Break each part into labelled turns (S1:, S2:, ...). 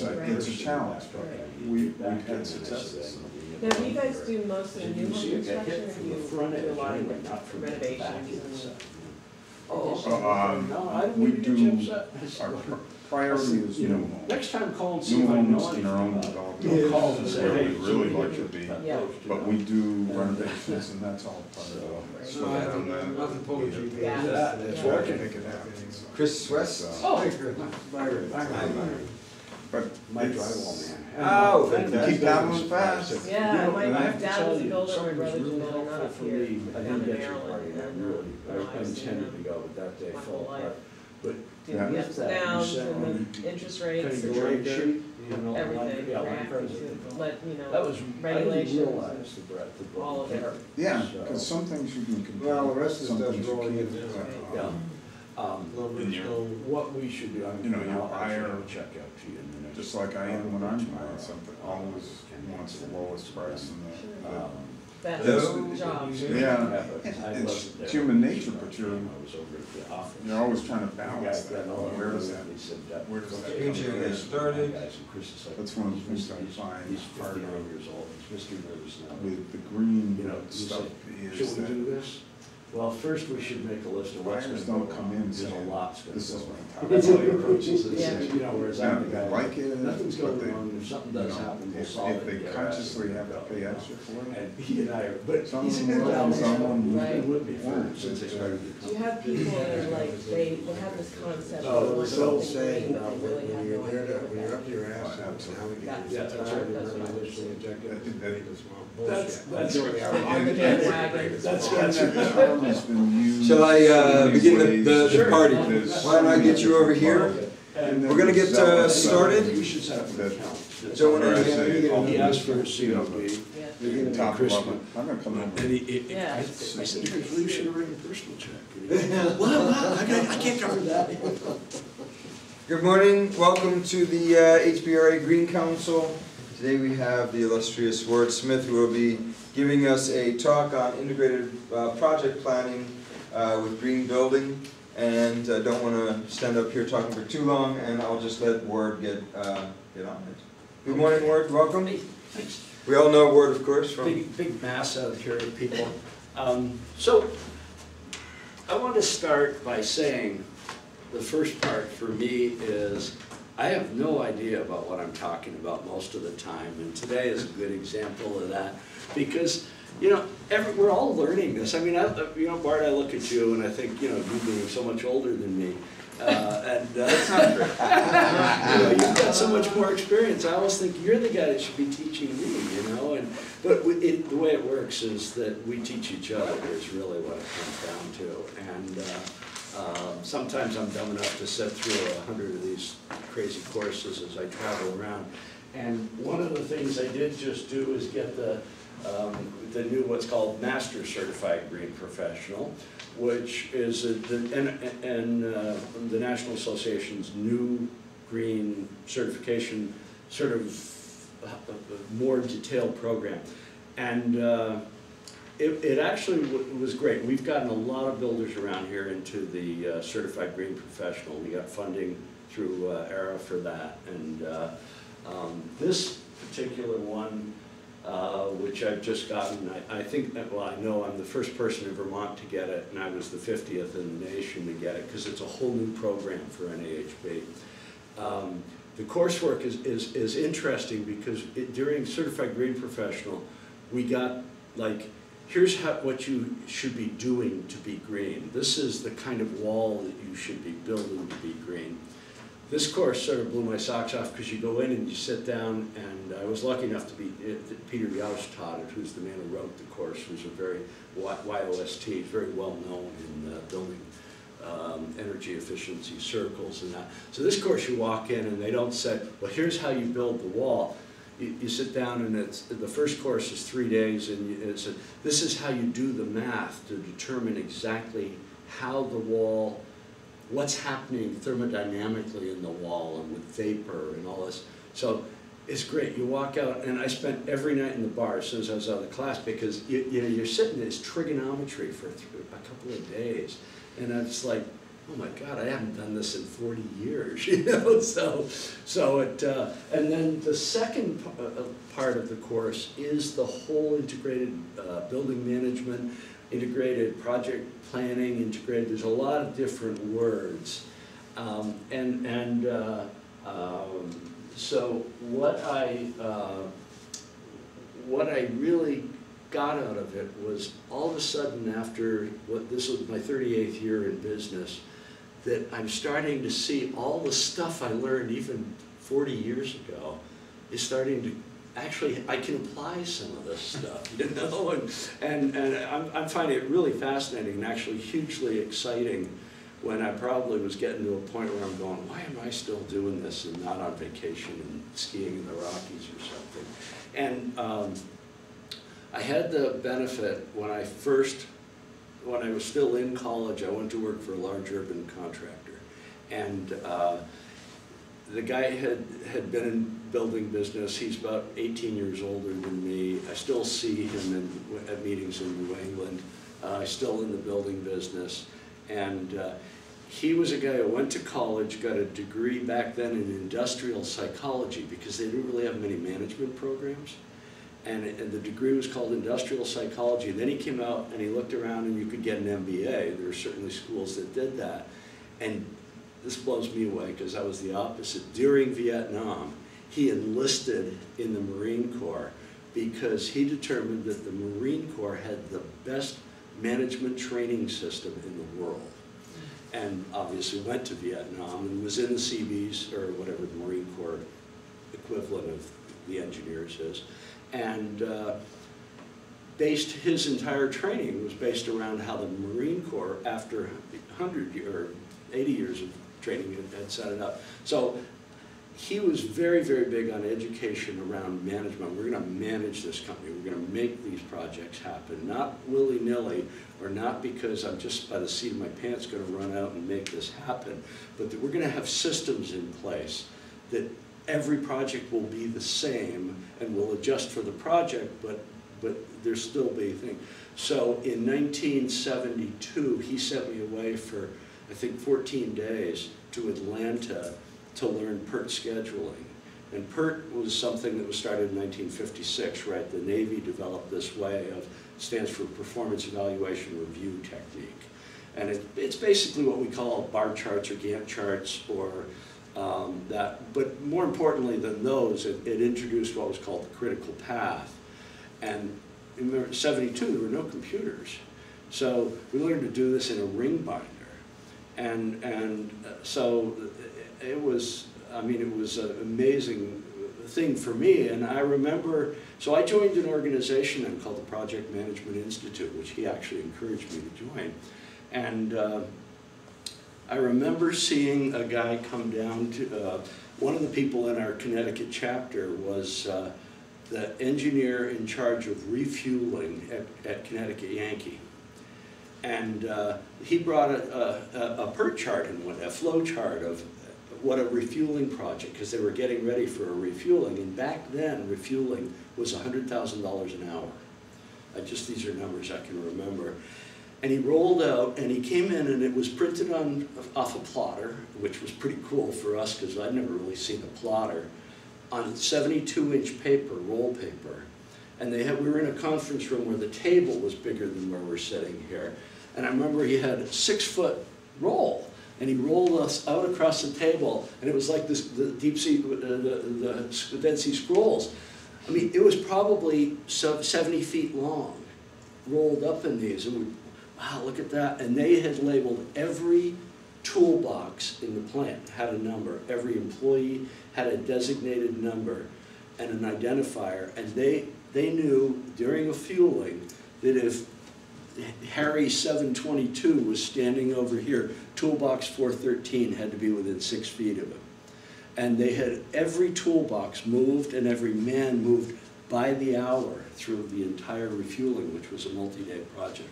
S1: it's a challenge, but we've had successes.
S2: Now, do you guys do most of the new home construction, or do you do a lot of renovations?
S1: We do, our priority is new homes.
S3: Next time call and see
S1: New
S3: if I know
S1: homes in our own
S3: anything
S1: development.
S3: call and say,
S1: Where
S3: hey,
S1: we really like to be,
S2: Yeah.
S1: but we do renovations, and that's all part of
S4: So I have to pull the GPS.
S2: Yeah.
S3: It's
S1: to
S3: working.
S1: make it happen. So,
S5: Chris West.
S3: Oh,
S1: But
S3: my
S1: it's-
S3: drywall man.
S5: Oh,
S1: You keep paddling fast.
S2: Yeah,
S3: You know,
S2: my
S3: and I have to
S2: dad
S3: tell
S2: was a
S3: you,
S2: builder, my
S3: something was
S2: brother's a
S3: really
S2: builder, not
S3: helpful
S2: up
S3: for
S2: here,
S3: me. I
S2: down
S3: didn't
S2: in
S3: get your
S2: Maryland,
S3: party,
S2: and
S3: I intended to go, but that day
S2: my
S3: fell
S2: whole life.
S3: apart. But
S2: do
S1: Yeah.
S2: the ups and downs, and the interest rates,
S3: cutting
S2: the
S3: the rate
S2: trigger,
S3: sheet, you know,
S2: everything,
S3: yeah,
S2: reacting to, let, you
S3: that
S2: know,
S3: was, I
S2: regulations
S3: didn't realize the breadth of what
S2: all of
S3: we
S2: it.
S3: care.
S1: Yeah,
S3: So-
S1: because some things you can control.
S4: Well, the rest of
S1: some
S4: the stuff's
S1: things you
S4: rolling in
S1: can't.
S4: now.
S3: Yeah.
S4: Lumber,
S1: in your-
S4: stone.
S3: What we should do, I'm
S1: You know,
S3: gonna
S1: your buyer,
S3: check out to you in the next.
S1: Just like I am when I'm buying something, always wants the lowest price and the.
S2: best
S1: That's-
S2: job.
S1: Yeah,
S3: I
S1: it's
S3: wasn't there.
S1: human nature, but
S3: I was over at the office.
S1: you're always trying to balance that. Where does that,
S3: Where
S1: where does that
S5: Okay,
S1: come
S5: get
S1: from?
S5: started.
S1: That's one of the things I find
S3: He's
S1: harder
S3: 59 years old, he's Mr. Nervous now.
S1: with the green
S3: You know, you
S1: stuff
S3: say,
S1: is
S3: should we do
S1: that
S3: this? Well, first we should make a list of what's
S1: buyers
S3: gonna
S1: don't
S3: go
S1: come
S3: on.
S1: in
S3: There's a
S1: saying,
S3: lot's gonna
S1: this is
S3: go
S1: what
S3: on.
S1: I'm
S3: That's
S1: talking
S3: how he
S1: about.
S3: approaches it,
S2: Yeah.
S3: you know, whereas
S1: Yeah,
S3: I'm the
S1: they
S3: guy,
S1: like it,
S3: nothing's
S1: but
S3: going
S1: they-
S3: wrong, if something
S1: You
S3: does
S1: know,
S3: happen, we'll
S1: if
S3: solve it.
S1: they
S3: Yeah,
S1: consciously
S3: right.
S1: have to pay extra for it.
S3: And he and I are, but
S1: Some
S3: he's a
S1: of
S3: good
S1: them will,
S3: guy,
S1: some of them
S2: Right.
S3: would be for
S1: won't.
S3: since they started to
S2: Do
S3: come.
S2: you have people that are like, they have this concept
S3: Oh,
S2: of want
S4: It's all
S2: something
S4: saying,
S2: green, but they really
S4: when
S2: have
S4: you're
S2: no
S4: there,
S2: idea
S4: when you're up your ass,
S1: Well,
S4: that's how we get it.
S3: Yeah,
S4: That's
S3: that's
S4: how
S3: right.
S4: we
S2: That's
S4: really
S2: right.
S4: initially injected it. It's well,
S3: That's-
S4: bullshit.
S3: that's-
S4: It's really our-
S2: Architect wagon.
S3: That's
S1: And that term has been used.
S5: Shall I
S1: so many
S5: begin
S1: ways.
S5: the party?
S1: There's
S5: Why don't I get you over here?
S1: And
S5: We're gonna get started.
S3: We should set up an account.
S5: So when
S1: Or I
S5: I
S1: say,
S3: He asked for a
S1: you know,
S3: COB.
S2: Yeah.
S1: you're gonna top
S3: Christmas.
S1: level. I'm gonna come over.
S3: And
S2: Yeah.
S3: I said, you should have written a personal check. And he goes, well, I can't cover that.
S5: Good morning, welcome to the HBRA Green Council. Today we have the illustrious Ward Smith, who will be giving us a talk on integrated project planning with green building. And I don't want to stand up here talking for too long, and I'll just let Ward get on it. Good morning, Ward, welcome.
S3: Thanks.
S5: We all know Ward, of course, from...
S3: Big mass out here of people. So I want to start by saying the first part for me is I have no idea about what I'm talking about most of the time, and today is a good example of that because, you know, we're all learning this. I mean, you know, Bart, I look at you and I think, you know, you being so much older than me,
S1: That's not true.
S3: you know, you've got so much more experience. I always think you're the guy that should be teaching me, you know. But the way it works is that we teach each other is really what it comes down to. And sometimes I'm dumb enough to sit through 100 of these crazy courses as I travel around. And one of the things I did just do is get the new what's called Master Certified Green Professional, which is the National Association's new green certification, sort of more detailed program. And it actually was great. We've gotten a lot of builders around here into the Certified Green Professional. We got funding through ERA for that. And this particular one, which I've just gotten, I think, well, I know I'm the first person in Vermont to get it, and I was the 50th in the nation to get it, because it's a whole new program for NAHB. The coursework is interesting because during Certified Green Professional, we got, like, here's what you should be doing to be green. This is the kind of wall that you should be building to be green. This course sort of blew my socks off because you go in and you sit down, and I was lucky enough to be, Peter Jausch taught it, who's the man who wrote the course, who's a very, YOST, he's very well known in building energy efficiency circles and that. So this course you walk in and they don't say, well, here's how you build the wall. You sit down and the first course is 3 days, and it's this is how you do the math to determine exactly how the wall, what's happening thermodynamically in the wall and with vapor and all this. So it's great. You walk out, and I spent every night in the bar as soon as I was out of the class, because you know, you're sitting in this trigonometry for a couple of days, and it's like, oh my God, I haven't done this in 40 years, you know, and then the second part of the course is the whole integrated building management, integrated project planning, integrated, there's a lot of different words. So what I really got out of it was all of a sudden after this was my 38th year in business, that I'm starting to see all the stuff I learned even 40 years ago is starting to, actually I can apply some of this stuff, you know, and I'm finding it really fascinating and actually hugely exciting when I probably was getting to a point where I'm going, why am I still doing this and not on vacation and skiing in the Rockies or something? And I had the benefit when I was still in college, I went to work for a large urban contractor. And the guy had been in building business. He's about 18 years older than me. I still see him at meetings in New England. He's still in the building business. And he was a guy who went to college, got a degree back then in industrial psychology because they didn't really have many management programs. And the degree was called industrial psychology. And then he came out and he looked around and you could get an MBA. There were certainly schools that did that. And this blows me away because I was the opposite. During Vietnam, he enlisted in the Marine Corps because he determined that the Marine Corps had the best management training system in the world. And obviously went to Vietnam and was in the Seabees, or whatever the Marine Corps equivalent of the engineers is. And based his entire training was based around how the Marine Corps, after 100 or 80 years of training, had set it up. So he was very, very big on education around management. We're going to manage this company. We're going to make these projects happen, not willy-nilly, or not because I'm just by the seat of my pants going to run out and make this happen, but that we're going to have systems in place that every project will be the same and will adjust for the project, but there's still be a thing. So in 1972, he sent me away for, I think, 14 days to Atlanta to learn PERT scheduling. And PERT was something that was started in 1956, right? The Navy developed this way of, stands for Performance Evaluation Review Technique. And it's basically what we call bar charts or Gantt charts or that, but more importantly than those, it introduced what was called the critical path. And in 72, there were no computers. So we learned to do this in a ring binder. And so it was, I mean, it was an amazing thing for me. And I remember, so I joined an organization then called the Project Management Institute, which he actually encouraged me to join. And I remember seeing a guy come down to, one of the people in our Connecticut chapter was the engineer in charge of refueling at Connecticut Yankee. And he brought a PERT chart and a flow chart of what a refueling project, because they were getting ready for a refueling. And back then, refueling was $100,000 an hour. These are numbers I can remember. And he rolled out, and he came in, and it was printed off a plotter, which was pretty cool for us, because I'd never really seen a plotter, on 72-inch paper, roll paper. And we were in a conference room where the table was bigger than where we're sitting here. And I remember he had a 6-foot roll, and he rolled us out across the table, and it was like this, the deep sea, the Dead Sea Scrolls. I mean, it was probably 70 feet long, rolled up in these, and we, wow, look at that. And they had labeled every toolbox in the plant, had a number. Every employee had a designated number and an identifier, and they knew during a fueling that if Harry 722 was standing over here, toolbox 413 had to be within 6 feet of him. And they had every toolbox moved and every man moved by the hour through the entire refueling, which was a multi-day project.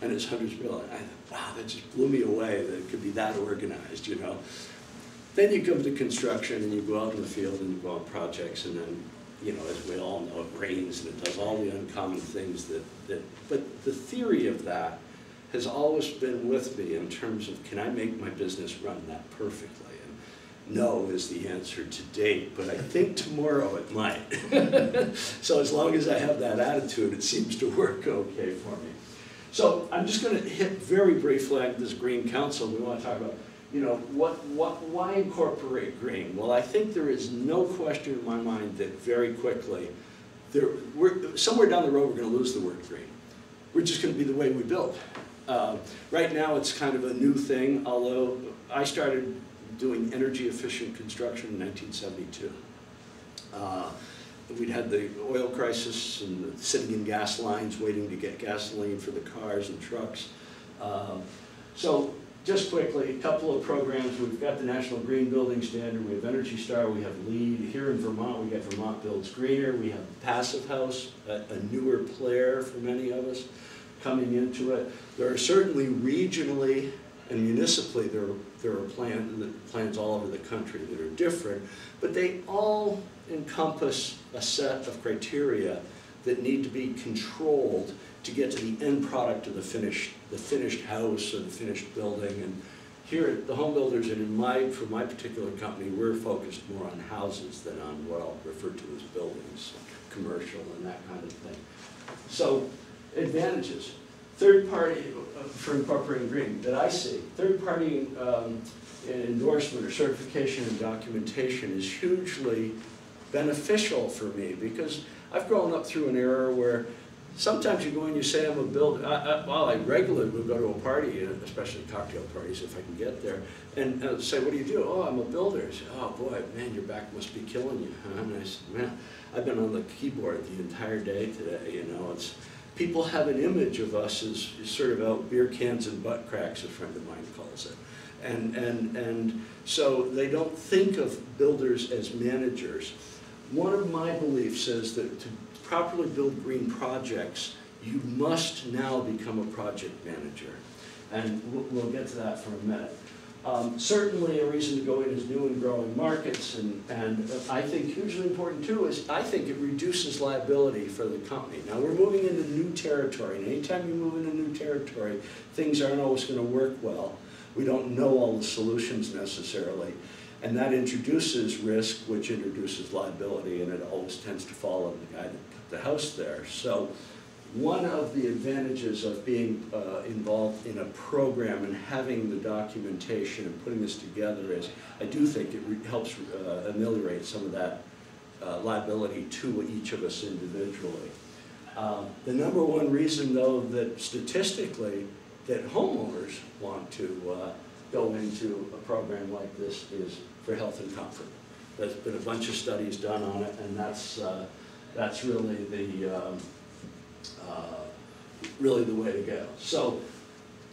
S3: And it's hundreds of people. I thought, wow, that just blew me away that it could be that organized, you know. Then you come to construction and you go out in the field and you go on projects, and then, you know, as we all know, it rains and it does all the uncommon things but the theory of that has always been with me in terms of, can I make my business run that perfectly? And no is the answer to date, but I think tomorrow it might. So as long as I have that attitude, it seems to work okay for me. So I'm just going to hit very briefly on this Green Council. We want to talk about, you know, why incorporate green? Well, I think there is no question in my mind that very quickly, somewhere down the road we're going to lose the word green. We're just going to be the way we build. Right now it's kind of a new thing, although I started doing energy efficient construction in 1972. We'd had the oil crisis and sitting in gas lines waiting to get gasoline for the cars and trucks. So just quickly, a couple of programs. We've got the National Green Building Standard, we have Energy Star, we have LEED. Here in Vermont, we got Vermont Builds Greener, we have Passive House, a newer player for many of us coming into it. There are certainly regionally and municipally, there are plans all over the country that are different, but they all encompass a set of criteria that need to be controlled to get to the end product of the finished house or the finished building. And here at the home builders and for my particular company, we're focused more on houses than on what I'll refer to as buildings, commercial and that kind of thing. So advantages. Third party, for incorporating green, that I see, third party endorsement or certification and documentation is hugely beneficial for me, because I've grown up through an era where sometimes you go and you say I'm a builder. I regularly would go to a party, especially cocktail parties if I can get there, and say, what do you do? Oh, I'm a builder. Say, oh boy, man, your back must be killing you. Huh? And I said, man, I've been on the keyboard the entire day today, you know. People have an image of us as sort of out beer cans and butt cracks, a friend of mine calls it. And so they don't think of builders as managers. One of my beliefs is that to properly build green projects, you must now become a project manager. And we'll get to that for a minute. Certainly a reason to go in is new and growing markets, and I think hugely important too is I think it reduces liability for the company. Now we're moving into new territory, and anytime you move into new territory, things aren't always going to work well. We don't know all the solutions necessarily, and that introduces risk, which introduces liability, and it always tends to fall on the guy that put the house there. So one of the advantages of being involved in a program and having the documentation and putting this together is I do think it helps ameliorate some of that liability to each of us individually. The number one reason, though, that statistically that homeowners want to go into a program like this is for health and comfort. There's been a bunch of studies done on it, and that's really the way to go. So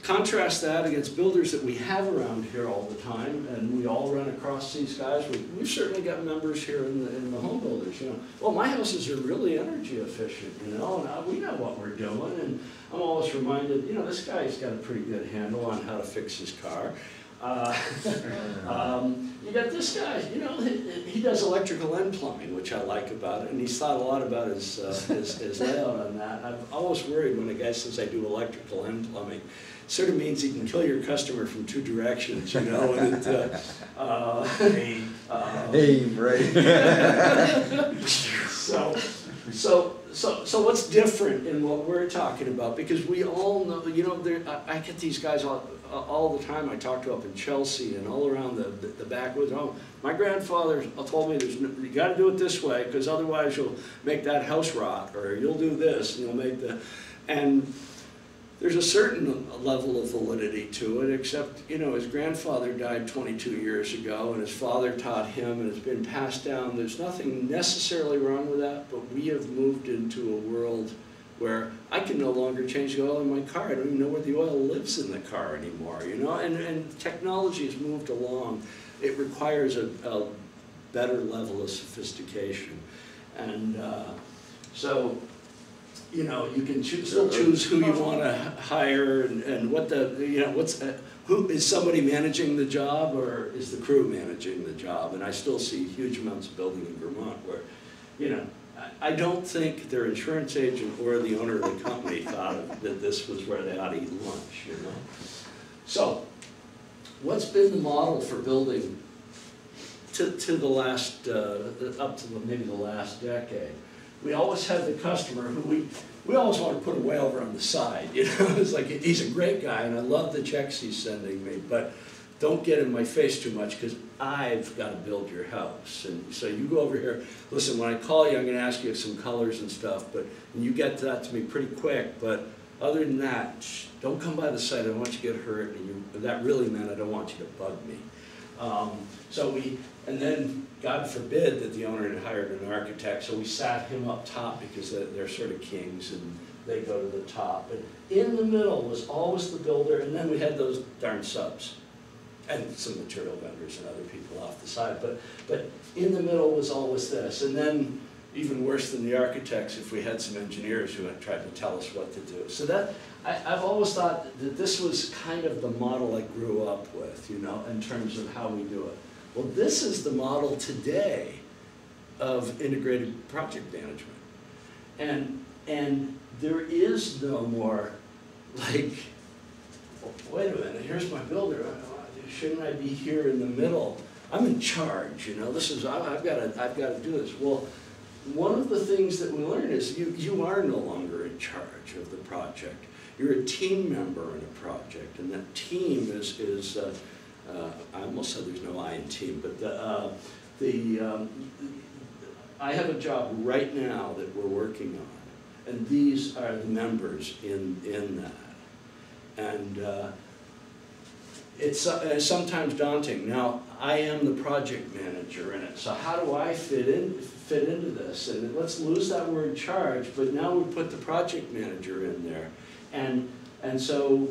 S3: contrast that against builders that we have around here all the time, and we all run across these guys. We've certainly got members here in the home builders, you know. Well, my houses are really energy efficient, you know, and we know what we're doing, and I'm always reminded, you know, this guy's got a pretty good handle on how to fix his car. You got this guy, you know, he does electrical and plumbing, which I like about it, and he's thought a lot about his layout on that. I've always worried when a guy says I do electrical and plumbing. It sort of means he can kill your customer from two directions, you know. And
S5: Aim, right.
S3: So what's different in what we're talking about? Because we all know, you know, I get these guys all the time I talk to up in Chelsea and all around the backwoods. Oh, my grandfather told me you got to do it this way, because otherwise you'll make that house rot, or you'll do this and you'll make the, and there's a certain level of validity to it, except, you know, his grandfather died 22 years ago, and his father taught him, and it's been passed down. There's nothing necessarily wrong with that, but we have moved into a world where I can no longer change the oil in my car. I don't even know where the oil lives in the car anymore, you know, and technology has moved along. It requires a better level of sophistication. And so, you know, you can still choose who you want to hire and what the, you know, who is somebody managing the job, or is the crew managing the job? And I still see huge amounts of building in Vermont where, you know, I don't think their insurance agent or the owner of the company thought that this was where they ought to eat lunch, you know? So, what's been the model for building to the last, up to maybe the last decade? We always have the customer who we always want to put him way over on the side, you know? It's like, he's a great guy and I love the checks he's sending me, but don't get in my face too much because I've got to build your house. And so you go over here, listen, when I call you, I'm going to ask you some colors and stuff, but and you get that to me pretty quick. But other than that, don't come by the site. I don't want you to get hurt. And that really meant I don't want you to bug me. And then God forbid that the owner had hired an architect, so we sat him up top because they're sort of kings and they go to the top. And in the middle was always the builder, and then we had those darn subs. And some material vendors and other people off the side, but in the middle was always this. And then, even worse than the architects, if we had some engineers who had tried to tell us what to do. So that, I've always thought that this was kind of the model I grew up with, you know, in terms of how we do it. Well, this is the model today of integrated project management. And there is no more, like, wait a minute, here's my builder. Shouldn't I be here in the middle? I'm in charge, you know. This is I've got to do this. Well, one of the things that we learn is you are no longer in charge of the project. You're a team member in a project, and that team is I almost said there's no I in team, but I have a job right now that we're working on, and these are the members in that, and. It's sometimes daunting. Now, I am the project manager in it, so how do I fit into this? And let's lose that word charge, but now we put the project manager in there. And so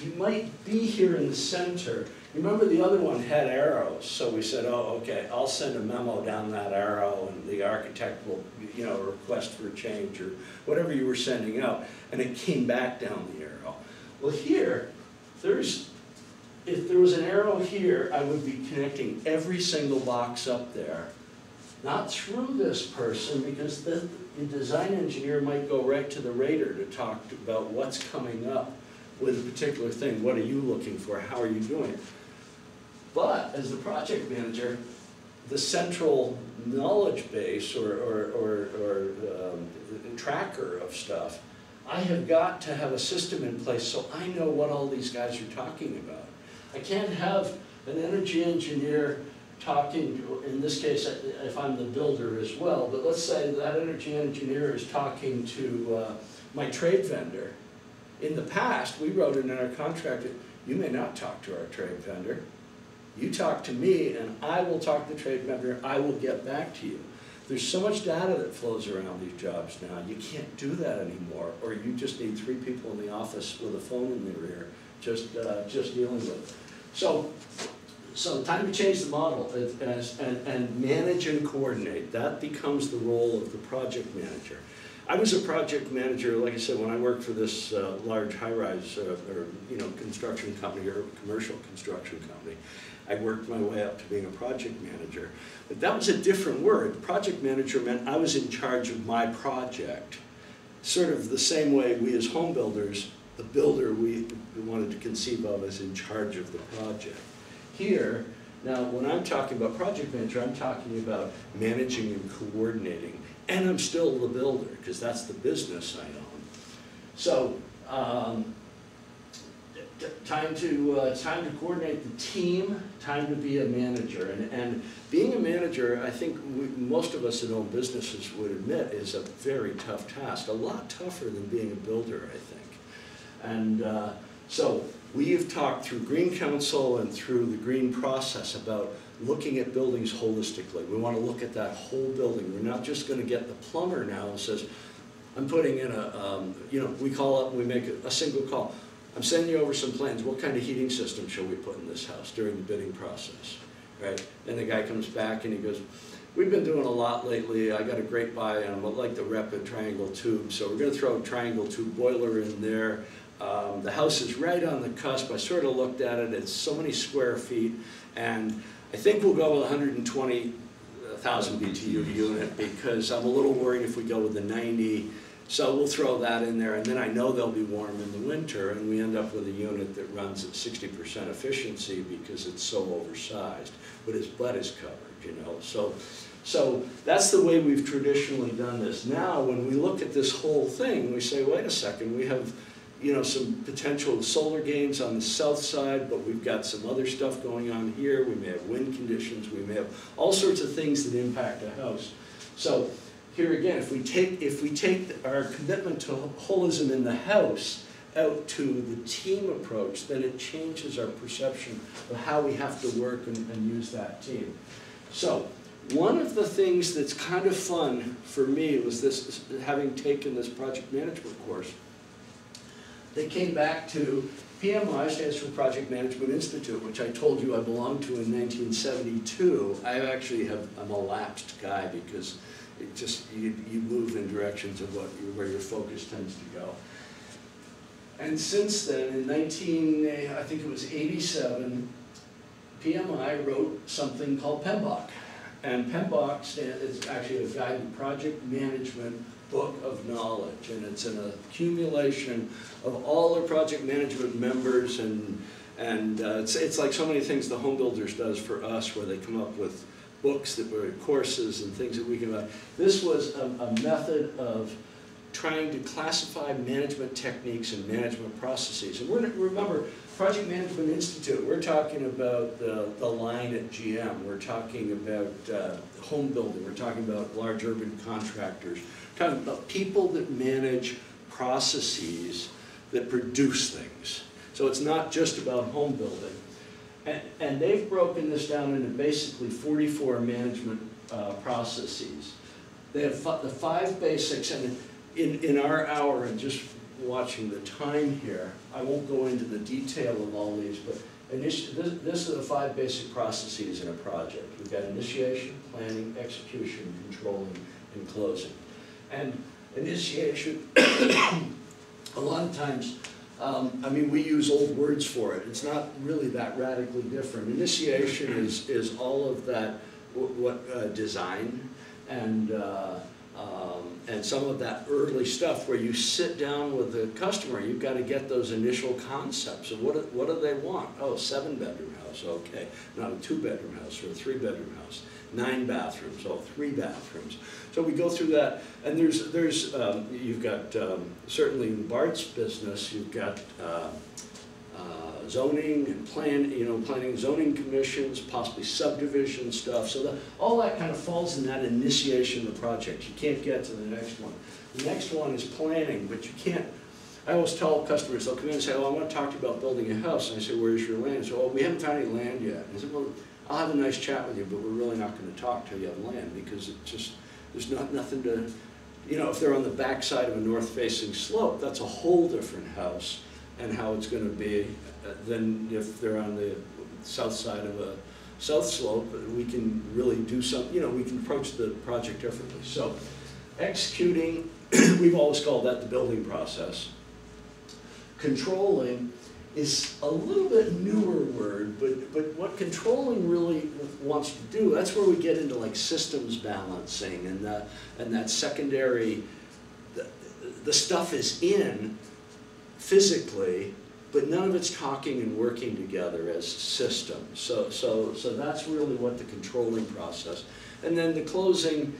S3: you might be here in the center. Remember the other one had arrows, so we said, oh, okay, I'll send a memo down that arrow and the architect will, you know, request for change or whatever you were sending out, and it came back down the arrow. Well, here, if there was an arrow here, I would be connecting every single box up there, not through this person, because the design engineer might go right to the rater to talk about what's coming up with a particular thing. What are you looking for? How are you doing it? But as the project manager, the central knowledge base or tracker of stuff, I have got to have a system in place so I know what all these guys are talking about. I can't have an energy engineer talking to, in this case, if I'm the builder as well, but let's say that energy engineer is talking to my trade vendor. In the past, we wrote in our contract, you may not talk to our trade vendor. You talk to me and I will talk to the trade vendor, I will get back to you. There's so much data that flows around these jobs now, you can't do that anymore, or you just need 3 people in the office with a phone in their ear just dealing with it. So time to change the model and manage and coordinate. That becomes the role of the project manager. I was a project manager, like I said, when I worked for this large high-rise or construction company or commercial construction company. I worked my way up to being a project manager. But that was a different word. Project manager meant I was in charge of my project. Sort of the same way we as home builders, the builder we wanted to conceive of as in charge of the project. Here, now when I'm talking about project manager, I'm talking about managing and coordinating. And I'm still the builder, because that's the business I own. So, time to coordinate the team, time to be a manager. And being a manager, I think most of us that own businesses would admit, is a very tough task. A lot tougher than being a builder, I think. And so we've talked through Green Council and through the Green process about looking at buildings holistically. We want to look at that whole building. We're not just going to get the plumber now and says, I'm putting in a, we call up, we make a single call. I'm sending you over some plans. What kind of heating system shall we put in this house during the bidding process, right? And the guy comes back and he goes, we've been doing a lot lately. I got a great buy and I'd like the Rapid Triangle tube. So we're going to throw a triangle tube boiler in there. The house is right on the cusp. I sort of looked at it. It's so many square feet. And I think we'll go with 120,000 1,000 BTU unit, because I'm a little worried if we go with the 90. So we'll throw that in there, and then I know they'll be warm in the winter, and we end up with a unit that runs at 60% efficiency because it's so oversized, but its butt is covered, you know. So that's the way we've traditionally done this. Now, when we look at this whole thing, we say, wait a second, we have, you know, some potential solar gains on the south side, but we've got some other stuff going on here. We may have wind conditions, we may have all sorts of things that impact a house. So here again, if we take our commitment to holism in the house out to the team approach, then it changes our perception of how we have to work and use that team. So one of the things that's kind of fun for me was this, having taken this project management course. They came back to PMI, stands for Project Management Institute, which I told you I belonged to in 1972. I'm a lapsed guy because it just, you move in directions of where your focus tends to go. And since then, in I think it was 87, PMI wrote something called PMBOK. And PMBOK is actually a guided project management book of knowledge, and it's an accumulation of all the project management members, and it's like so many things the Home Builders does for us, where they come up with books that were courses and things that we can buy. This was a method of trying to classify management techniques and management processes. And remember, Project Management Institute, we're talking about the line at GM, we're talking about home building, we're talking about large urban contractors, we're talking about people that manage processes that produce things. So it's not just about home building. And they've broken this down into basically 44 management processes. They have the 5 basics, and in our hour, and just watching the time here, I won't go into the detail of all these, but this are the 5 basic processes in a project. We've got initiation, planning, execution, controlling, and closing. And initiation, a lot of times, I mean, we use old words for it. It's not really that radically different. Initiation is all of that, design and some of that early stuff where you sit down with the customer. You've got to get those initial concepts of what do they want? Oh, 7-bedroom house, okay. Not a 2-bedroom house or a 3-bedroom house. 9 bathrooms, oh, 3 bathrooms. So we go through that, and you've got, certainly in Bart's business, you've got zoning and planning and zoning commissions, possibly subdivision stuff. So all that kind of falls in that initiation of the project. You can't get to the next one. The next one is planning, but you can't. I always tell customers, they'll come in and say, oh, I want to talk to you about building a house. And I say, where's your land? So, oh, we haven't found any land yet. And I said, well, I'll have a nice chat with you, but we're really not going to talk till you have land, because it just, there's nothing to, if they're on the backside of a north-facing slope, that's a whole different house and how it's going to be than if they're on the south side of a south slope. We can really do we can approach the project differently. So executing, we've always called that the building process. Controlling is a little bit newer word, but what controlling really wants to do, that's where we get into like systems balancing and that secondary, the stuff is in physically, but none of it's talking and working together as systems. So that's really what the controlling process. And then the closing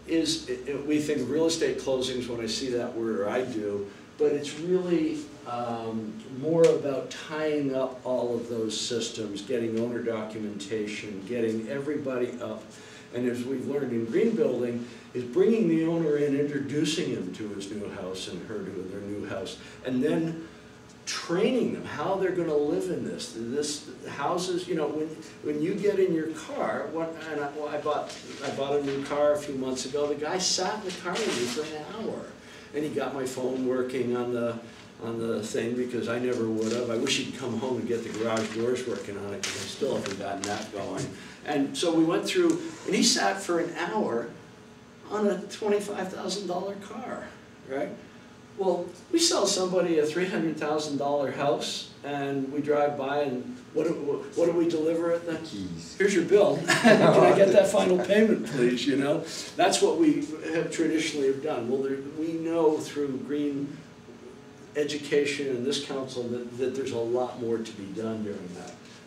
S3: is, we think of real estate closings when I see that word, or I do, but it's really more about tying up all of those systems, getting owner documentation, getting everybody up. And as we've learned in green building, is bringing the owner in, introducing him to his new house and her to their new house, and then training them how they're going to live in this. Houses, when you get in your car, I bought a new car a few months ago. The guy sat in the car with me for an hour, and he got my phone working on the thing, because I never would have. I wish he'd come home and get the garage doors working on it, because I still haven't gotten that going. And so we went through, and he sat for an hour on a $25,000 car, right? Well, we sell somebody a $300,000 house, and we drive by, and what do we deliver it then?
S5: Keys.
S3: Here's your bill. Can I get that final payment, please? You know, that's what we have traditionally have done. Well, we know through green education in this council that there's a lot more to be done during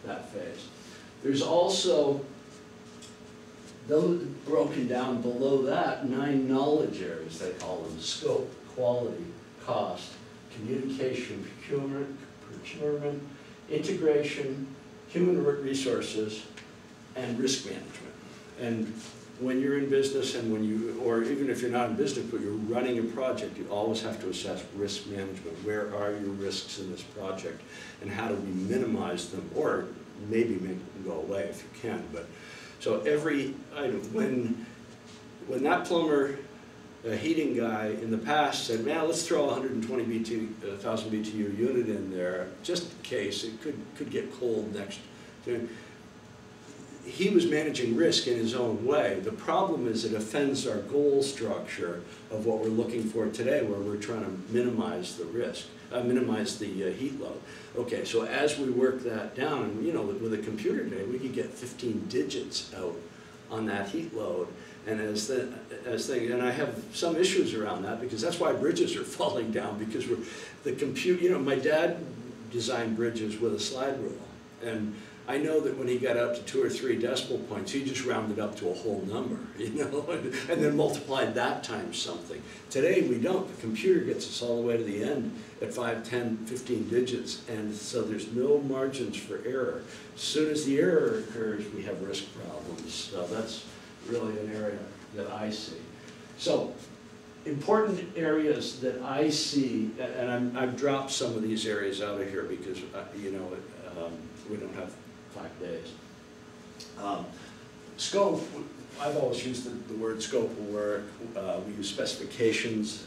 S3: that phase. There's also, those broken down below that, 9 knowledge areas, they call them: scope, quality, cost, communication, procurement, integration, human resources, and risk management. And when you're in business, and or even if you're not in business, but you're running a project, you always have to assess risk management. Where are your risks in this project, and how do we minimize them, or maybe make them go away if you can. But so every item, when that plumber, a heating guy in the past said, man, let's throw a 1,000 BTU unit in there, just in case it could get cold next to. He was managing risk in his own way. The problem is it offends our goal structure of what we're looking for today, where we're trying to minimize the risk, minimize the heat load. Okay, so as we work that down, and you know, with a computer today, we could get 15 digits out on that heat load. And and I have some issues around that, because that's why bridges are falling down, because the computer, you know, my dad designed bridges with a slide rule, and I know that when he got up to 2 or 3 decimal points, he just rounded up to a whole number, you know, and then multiplied that times something. Today we don't. The computer gets us all the way to the end at 5, 10, 15 digits, and so there's no margins for error. As soon as the error occurs, we have risk problems. So that's really an area that I see. So important areas that I see, and I've dropped some of these areas out of here because, you know, we don't have 5 days. Scope, I've always used the word scope of work. We use specifications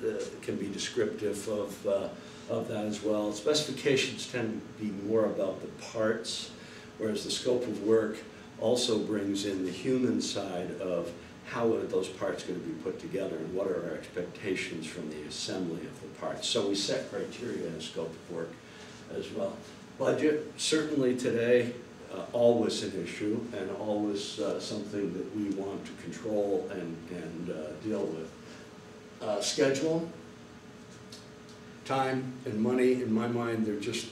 S3: that can be descriptive of that as well. Specifications tend to be more about the parts, whereas the scope of work also brings in the human side of how are those parts going to be put together, and what are our expectations from the assembly of the parts. So we set criteria in a scope of work as well. Budget, certainly today, always an issue, and always something that we want to control and deal with. Schedule, time, and money, in my mind, they're just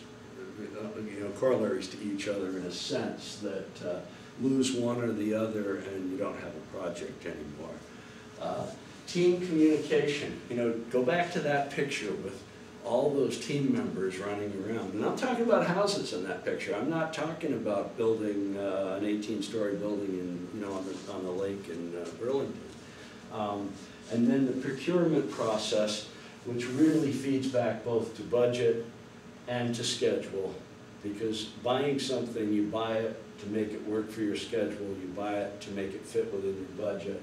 S3: you know, corollaries to each other in a sense that lose one or the other and you don't have a project anymore. Team communication, you know, go back to that picture with all those team members running around. And I'm talking about houses in that picture. I'm not talking about building an 18-story building in, you know, on the lake in Burlington. And then the procurement process, which really feeds back both to budget and to schedule, because buying something, you buy it to make it work for your schedule, you buy it to make it fit within your budget,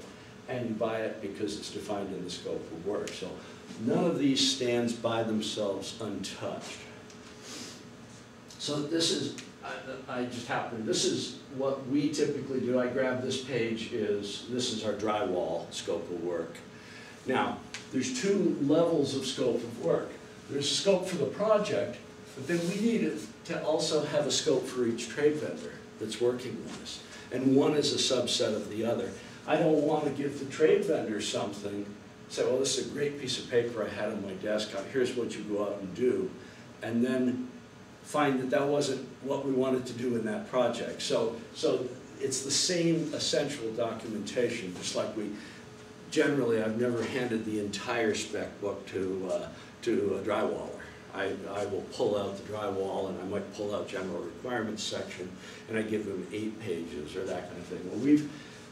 S3: and you buy it because it's defined in the scope of work. So none of these stands by themselves untouched. So this is, this is what we typically do. I grab this page, this is our drywall scope of work. Now, there's 2 levels of scope of work. There's a scope for the project, but then we need to also have a scope for each trade vendor that's working with us. And one is a subset of the other. I don't want to give the trade vendor something, say, well, this is a great piece of paper I had on my desk, here's what you go out and do, and then find that that wasn't what we wanted to do in that project. So it's the same essential documentation, just like generally I've never handed the entire spec book to a drywaller. I will pull out the drywall, and I might pull out general requirements section, and I give them 8 pages or that kind of thing. Well,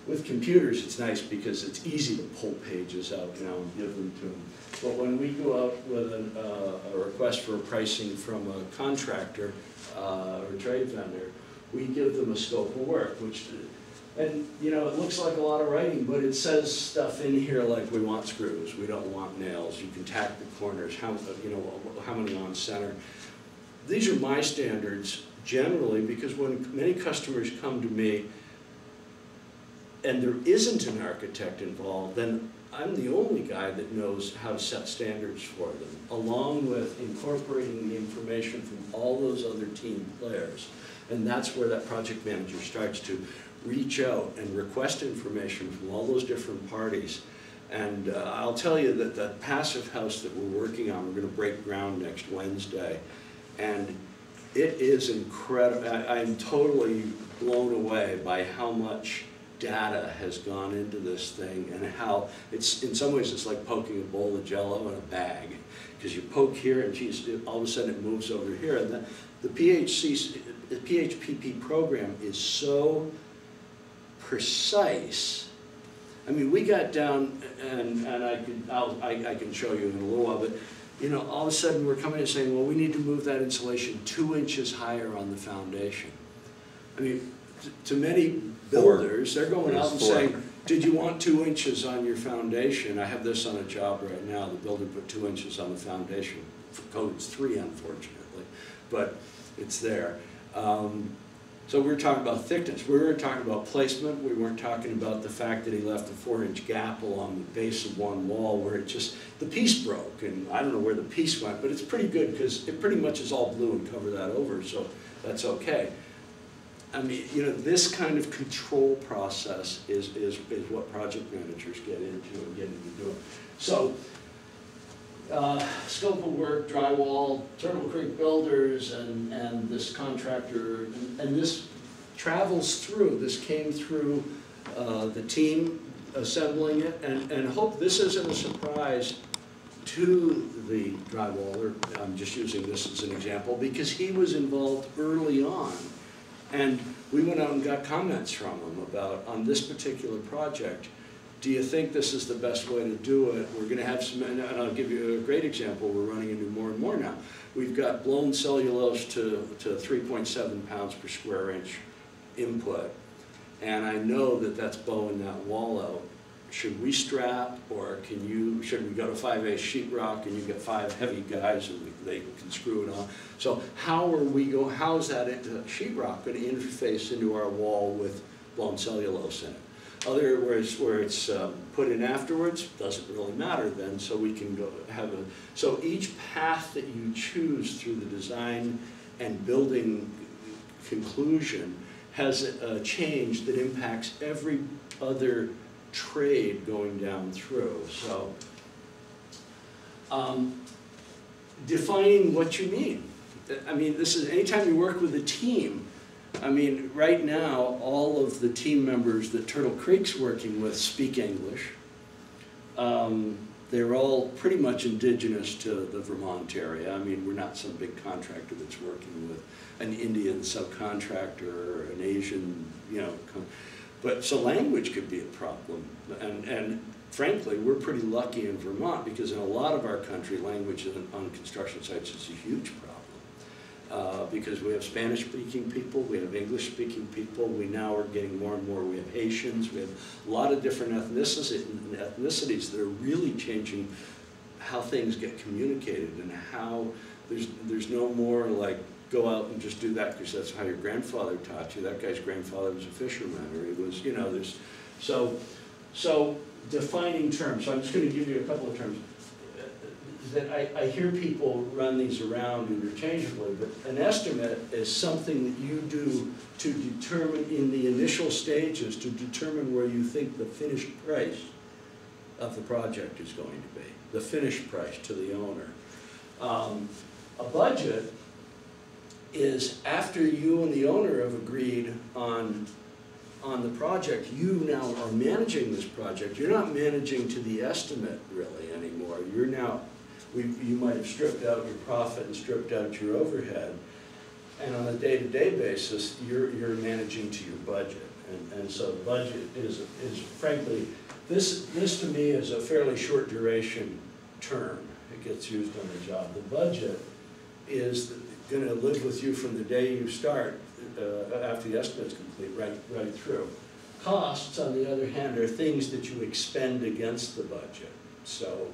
S3: with computers, it's nice because it's easy to pull pages out now and give them to them. But when we go out with a request for pricing from a contractor or trade vendor, we give them a scope of work, and you know, it looks like a lot of writing, but it says stuff in here like we want screws, we don't want nails, you can tack the corners, how many on center. These are my standards generally, because when many customers come to me, and there isn't an architect involved, then I'm the only guy that knows how to set standards for them, along with incorporating the information from all those other team players. And that's where that project manager starts to reach out and request information from all those different parties. And I'll tell you that the passive house that we're working on, we're going to break ground next Wednesday. And it is incredible. I'm totally blown away by how much data has gone into this thing, and how it's, in some ways, it's like poking a bowl of Jell-O in a bag, because you poke here and geez, all of a sudden it moves over here. And the PHPP program is so precise. I mean, we got down, and I can show you in a little while, but you know, all of a sudden we're coming and saying, well, we need to move that insulation 2 inches higher on the foundation. I mean, to many builders, they're going out and saying, did you want 2 inches on your foundation? I have this on a job right now. The builder put 2 inches on the foundation. For code, it's 3, unfortunately, but it's there. So we were talking about thickness. We were talking about placement. We weren't talking about the fact that he left a 4-inch gap along the base of one wall where it just, the piece broke, and I don't know where the piece went, but it's pretty good because it pretty much is all blue and cover that over, so that's okay. I mean, you know, this kind of control process is what project managers get into and get into doing. So, scope of work, drywall, Turtle Creek Builders, and this contractor, and this travels through, this came through the team assembling it, and hope this isn't a surprise to the drywaller. I'm just using this as an example because he was involved early on. And we went out and got comments from him about, on this particular project, do you think this is the best way to do it? We're going to have some, and I'll give you a great example, we're running into more and more now. We've got blown cellulose to 3.7 pounds per square inch input, and I know that that's bowing that wall out. Should we strap, or should we go to 5/8 sheetrock and you get 5 heavy guys and they can screw it on? So how is that sheetrock going to interface into our wall with blown cellulose in it? Otherwise, where it's put in afterwards, doesn't really matter then, so we can go have a, so each path that you choose through the design and building conclusion has a change that impacts every other trade going down through. So defining what you mean. I mean, this is, anytime you work with a team, I mean, right now, all of the team members that Turtle Creek's working with speak English. They're all pretty much indigenous to the Vermont area. I mean, we're not some big contractor that's working with an Indian subcontractor or an Asian, you know, but so language could be a problem, and frankly, we're pretty lucky in Vermont because in a lot of our country, language on construction sites is a huge problem. Because we have Spanish-speaking people, we have English-speaking people, we now are getting more and more, we have Haitians, we have a lot of different ethnicities that are really changing how things get communicated and how there's no more like, go out and just do that because that's how your grandfather taught you. That guy's grandfather was a fisherman, or he was, you know, there's, so defining terms. So I'm just going to give you a couple of terms that I hear people run these around interchangeably, but an estimate is something that you do to determine in the initial stages, to determine where you think the finished price of the project is going to be, the finished price to the owner. A budget is after you and the owner have agreed on the project, you now are managing this project. You're not managing to the estimate really anymore. You're now, you might have stripped out your profit and stripped out your overhead, and on a day-to-day basis, you're managing to your budget. And so the budget is frankly, this to me is a fairly short duration term. It gets used on the job. The budget is going to live with you from the day you start after the estimate's complete, right through. Costs, on the other hand, are things that you expend against the budget. So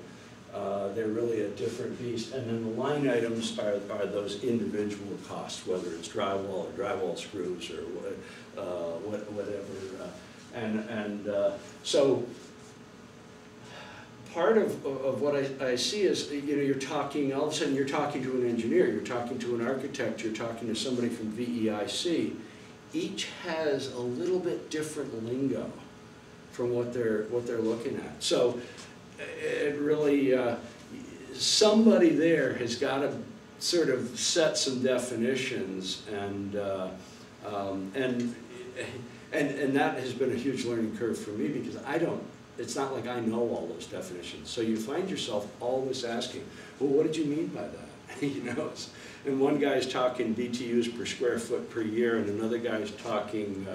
S3: they're really a different beast. And then the line items are those individual costs, whether it's drywall or drywall screws or whatever. So part of what I see is, you know, you're talking, all of a sudden you're talking to an engineer, you're talking to an architect, you're talking to somebody from VEIC. Each has a little bit different lingo from what they're looking at. So it really, somebody there has got to sort of set some definitions, and that has been a huge learning curve for me, because it's not like I know all those definitions. So you find yourself always asking, well, what did you mean by that? You know, and one guy's talking BTUs per square foot per year, and another guy's talking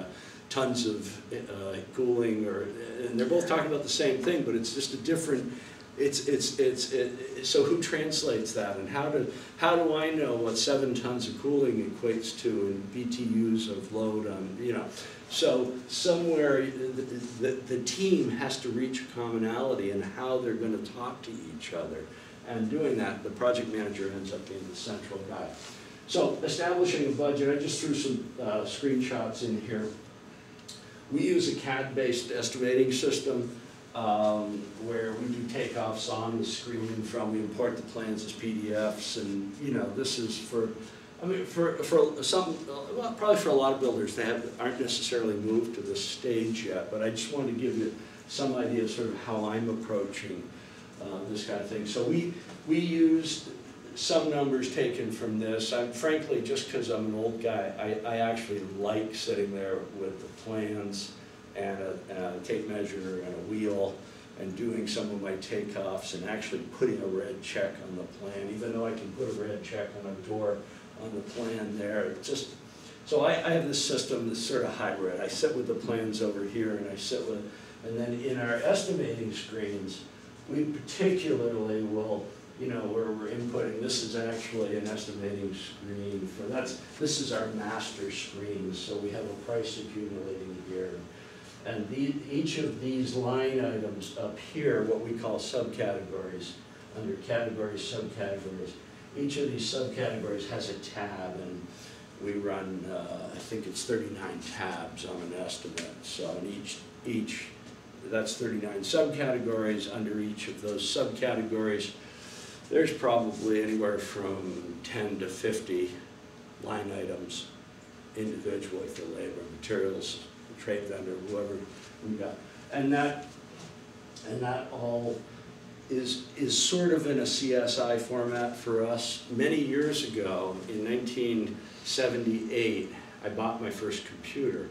S3: tons of cooling, and they're both talking about the same thing, but it's just a different. So who translates that, and how do I know what 7 tons of cooling equates to in BTUs of load on, you know? So somewhere the team has to reach a commonality in how they're going to talk to each other, and doing that, the project manager ends up being the central guy. So establishing a budget, I just threw some screenshots in here. We use a CAD-based estimating system, where we do takeoffs on the screen we import the plans as PDFs, and you know, this is for some, well, probably for a lot of builders, they aren't necessarily moved to this stage yet, but I just wanted to give you some idea of sort of how I'm approaching this kind of thing. So we used some numbers taken from this. Frankly, just because I'm an old guy, I actually like sitting there with the plans and a tape measure and a wheel, and doing some of my takeoffs, and actually putting a red check on the plan, even though I can put a red check on a door on the plan there. So I have this system that's sort of hybrid. I sit with the plans over here, and and then in our estimating screens, we particularly will, you know, where we're inputting, this is actually an estimating screen this is our master screen, so we have a price accumulating here. And each of these line items up here, what we call subcategories, under categories, subcategories, each of these subcategories has a tab, and we run, I think it's 39 tabs on an estimate. So in that's 39 subcategories. Under each of those subcategories, there's probably anywhere from 10 to 50 line items individually for labor, materials, trade vendor, whoever we got. And that all is sort of in a CSI format for us. Many years ago, in 1978, I bought my first computer.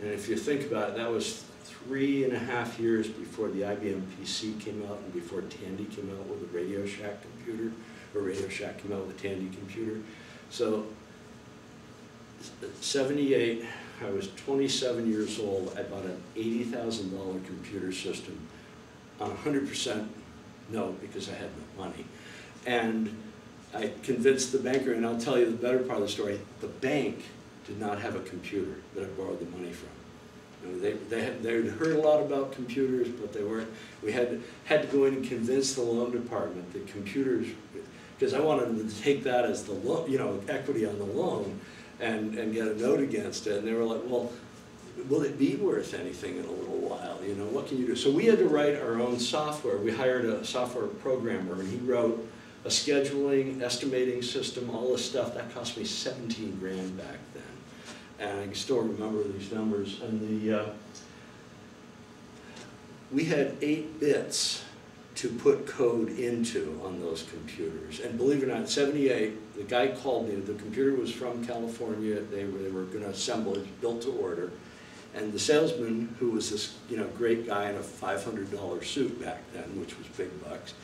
S3: And if you think about it, that was 3.5 years before the IBM PC came out, and before Tandy came out with a Radio Shack computer, or Radio Shack came out with a Tandy computer. So, 78, I was 27 years old. I bought an $80,000 computer system on 100% no, because I had no money. And I convinced the banker, and I'll tell you the better part of the story, the bank did not have a computer that I borrowed the money from. You know, they'd heard a lot about computers, but they weren't. We had to go in and convince the loan department that computers, because I wanted them to take that as the loan, you know, equity on the loan, and get a note against it. And they were like, well, will it be worth anything in a little while? You know, what can you do? So we had to write our own software. We hired a software programmer, and he wrote a scheduling, estimating system, all this stuff. That cost me 17 grand back then. And I can still remember these numbers. And we had 8 bits to put code into on those computers. And believe it or not, in 78, the guy called me. The computer was from California. They were going to assemble it, built to order. And the salesman, who was this, you know, great guy in a $500 suit back then, which was big bucks,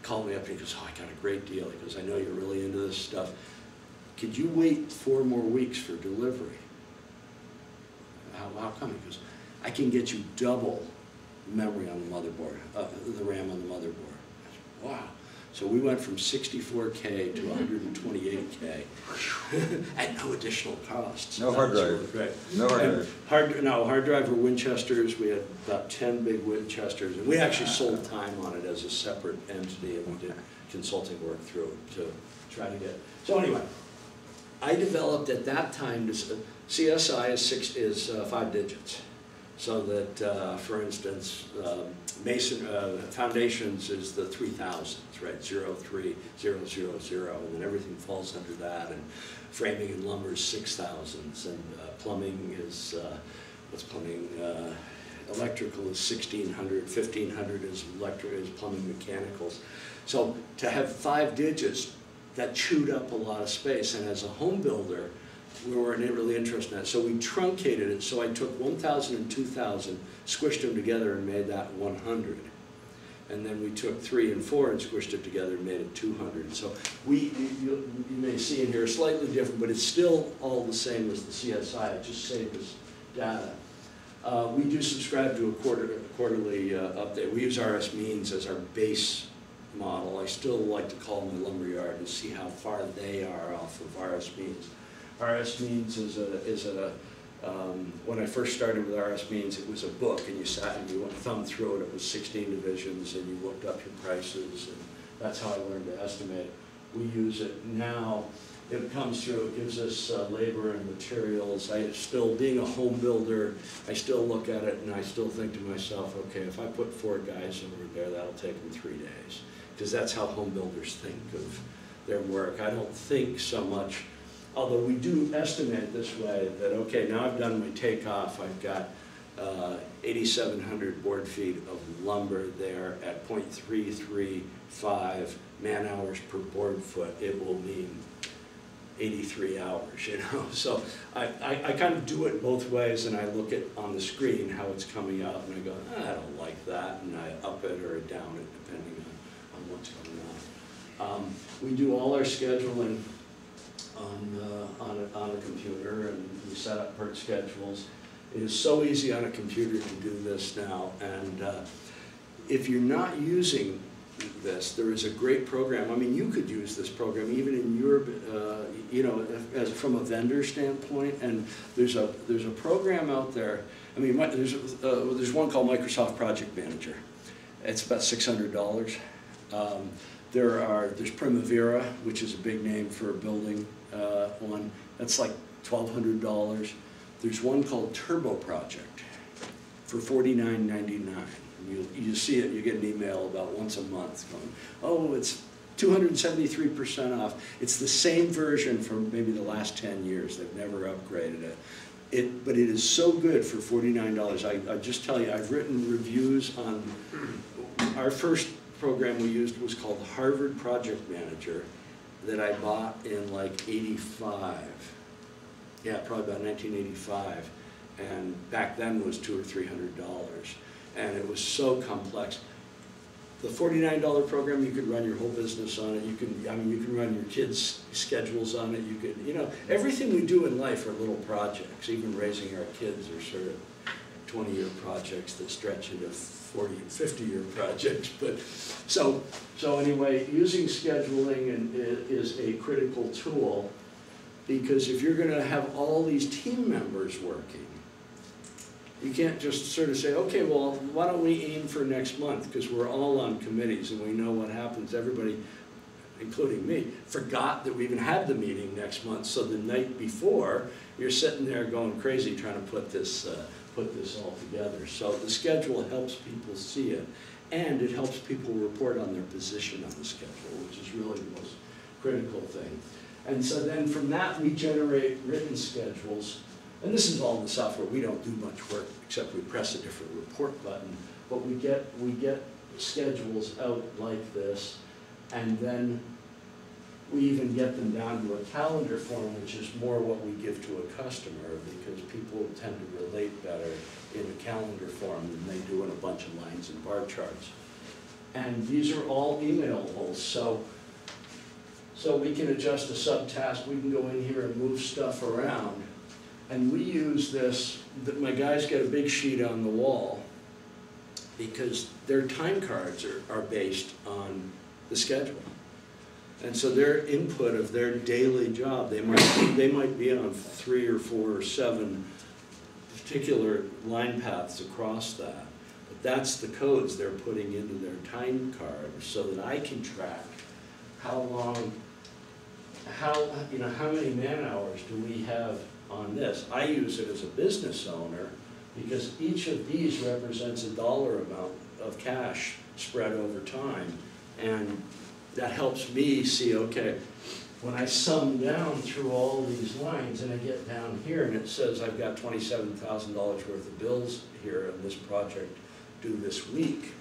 S3: called me up and he goes, oh, I got a great deal. He goes, I know you're really into this stuff. Could you wait 4 more weeks for delivery? How come? He goes, I can get you double memory on the motherboard, the RAM on the motherboard. I said, wow. So we went from 64K to 128K at no additional costs.
S5: No hard drive.
S3: Right.
S5: No hard drive.
S3: Hard drive were Winchesters. We had about 10 big Winchesters, and we actually sold time on it as a separate entity, and we did consulting work through it to try to get. So anyway, I developed at that time this CSI is 5 digits. So that, for instance, foundations is the 3000s, right? 03000, and then everything falls under that, and framing and lumber is 6000s, and plumbing is, what's plumbing? Electrical is 1600, 1500 is plumbing mechanicals. So to have 5 digits, that chewed up a lot of space, and as a home builder, we weren't really interested in that. So we truncated it, so I took 1000 and 2000, squished them together and made that 100. And then we took 3 and 4 and squished it together and made it 200. So you may see in here slightly different, but it's still all the same as the CSI. It just saved us data. We do subscribe to a quarterly update. We use RS Means as our base model. I still like to call my lumberyard and see how far they are off of RS Means. RS Means when I first started with RS Means, it was a book, and you sat and you thumbed through it. It was 16 divisions, and you looked up your prices, and that's how I learned to estimate. We use it now. It comes through, it gives us labor and materials. I still, being a home builder, I still look at it and I still think to myself, okay, if I put 4 guys over there, that'll take them 3 days. Because that's how home builders think of their work. I don't think so much, although we do estimate this way, that okay, now I've done my takeoff, I've got 8,700 board feet of lumber there at 0.335 man hours per board foot. It will mean 83 hours, you know. So I kind of do it both ways, and I look at on the screen how it's coming out, and I go, I don't like that, and I up it or down it depending on what's going on. We do all our scheduling on a computer, and we set up PERT schedules. It is so easy on a computer to do this now, and if you're not using this, there is a great program. I mean, you could use this program even in your, you know, from a vendor standpoint. And there's a program out there. I mean, there's one called Microsoft Project Manager. It's about $600. There's Primavera, which is a big name for a building one. That's like $1,200. There's one called Turbo Project for $49.99. You see it, you get an email about once a month going, oh, it's 273% off. It's the same version for maybe the last 10 years. They've never upgraded it. But it is so good for $49. I just tell you, I've written reviews on, our first program we used was called Harvard Project Manager that I bought in like 85. Yeah, probably about 1985. And back then was $200 or $300. And it was so complex. The $49 program, you could run your whole business on it. You can run your kids' schedules on it. You could, you know, everything we do in life are little projects. Even raising our kids are sort of 20-year projects that stretch into 40 and 50-year projects. But so anyway, using scheduling is a critical tool, because if you're going to have all these team members working, you can't just sort of say, okay, well, why don't we aim for next month? Because we're all on committees and we know what happens. Everybody, including me, forgot that we even had the meeting next month. So the night before, you're sitting there going crazy trying to put this all together. So the schedule helps people see it, and it helps people report on their position on the schedule, which is really the most critical thing. And so then from that, we generate written schedules. And this is all in the software. We don't do much work except we press a different report button. But we get schedules out like this, and then we even get them down to a calendar form, which is more what we give to a customer, because people tend to relate better in a calendar form than they do in a bunch of lines and bar charts. And these are all emailable, so we can adjust a subtask. We can go in here and move stuff around. And we use this, my guys get a big sheet on the wall because their time cards are based on the schedule. And so their input of their daily job, they might be on 3 or 4 or 7 particular line paths across that. But that's the codes they're putting into their time card, so that I can track how many man hours do we have on this. I use it as a business owner because each of these represents a dollar amount of cash spread over time. And that helps me see, okay, when I sum down through all these lines and I get down here and it says I've got $27,000 worth of bills here on this project due this week,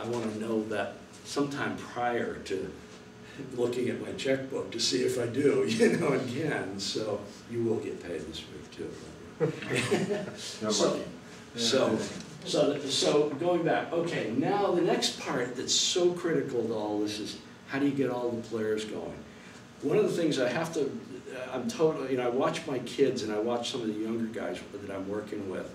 S3: I want to know that sometime prior to looking at my checkbook to see if I do, again. So you will get paid this week too. So going back, okay, now the next part that's so critical to all this is how do you get all the players going? One of the things I have to, I'm totally, I watch my kids and I watch some of the younger guys that I'm working with,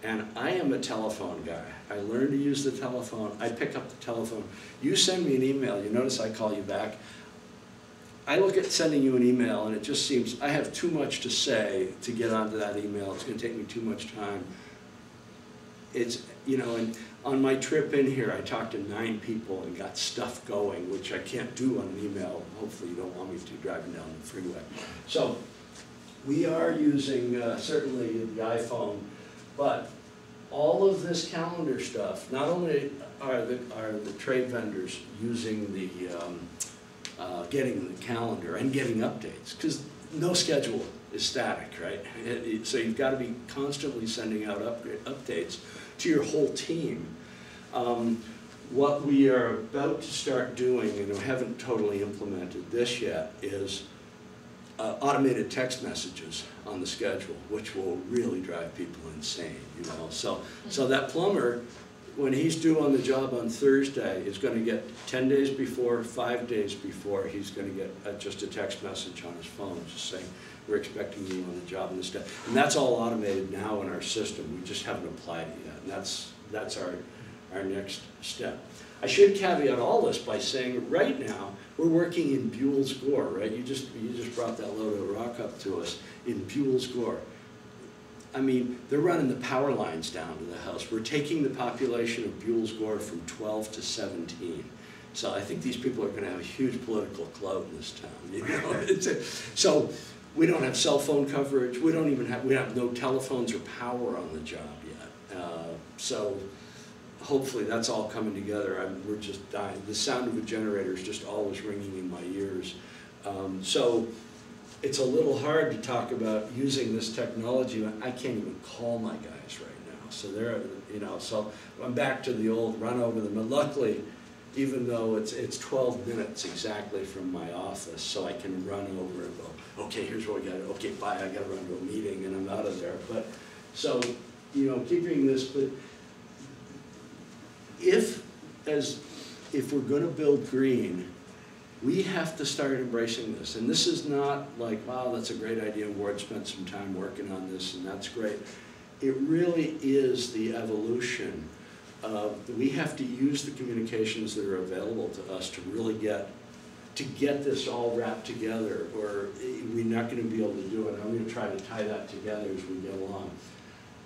S3: and I am a telephone guy. I learned to use the telephone. I pick up the telephone. You send me an email, you notice I call you back. I look at sending you an email and it just seems I have too much to say to get onto that email. It's going to take me too much time. It's, and on my trip in here, I talked to 9 people and got stuff going, which I can't do on an email. Hopefully you don't want me to driving down the freeway. So we are using certainly the iPhone, but all of this calendar stuff, not only are the trade vendors using the, getting the calendar and getting updates, because no schedule is static, right? So you've got to be constantly sending out updates to your whole team. What we are about to start doing, and we haven't totally implemented this yet, is automated text messages on the schedule, which will really drive people insane, So that plumber, when he's due on the job on Thursday, is going to get 10 days before, 5 days before, he's going to get just a text message on his phone just saying, we're expecting you on the job and this day. And that's all automated now in our system. We just haven't applied it yet. And that's our next step. I should caveat all this by saying right now, we're working in Buell's Gore, right? You just brought that load of rock up to us in Buell's Gore. I mean, they're running the power lines down to the house. We're taking the population of Buell's Gore from 12 to 17. So I think these people are going to have a huge political clout in this town. So we don't have cell phone coverage. We have no telephones or power on the job yet. So hopefully that's all coming together. We're just dying. The sound of a generator is just always ringing in my ears. So it's a little hard to talk about using this technology. I can't even call my guys right now. So they're, so I'm back to the old run over them. But luckily, even though it's 12 minutes exactly from my office, so I can run over and go, okay, here's what we got. Okay, bye, I got to run to a meeting and I'm out of there. But so, keeping this, but if we're going to build green, we have to start embracing this. And this is not like, wow, that's a great idea, Ward spent some time working on this and that's great. It really is the evolution of, we have to use the communications that are available to us to really get this all wrapped together, or we're not going to be able to do it. I'm going to try to tie that together as we get along.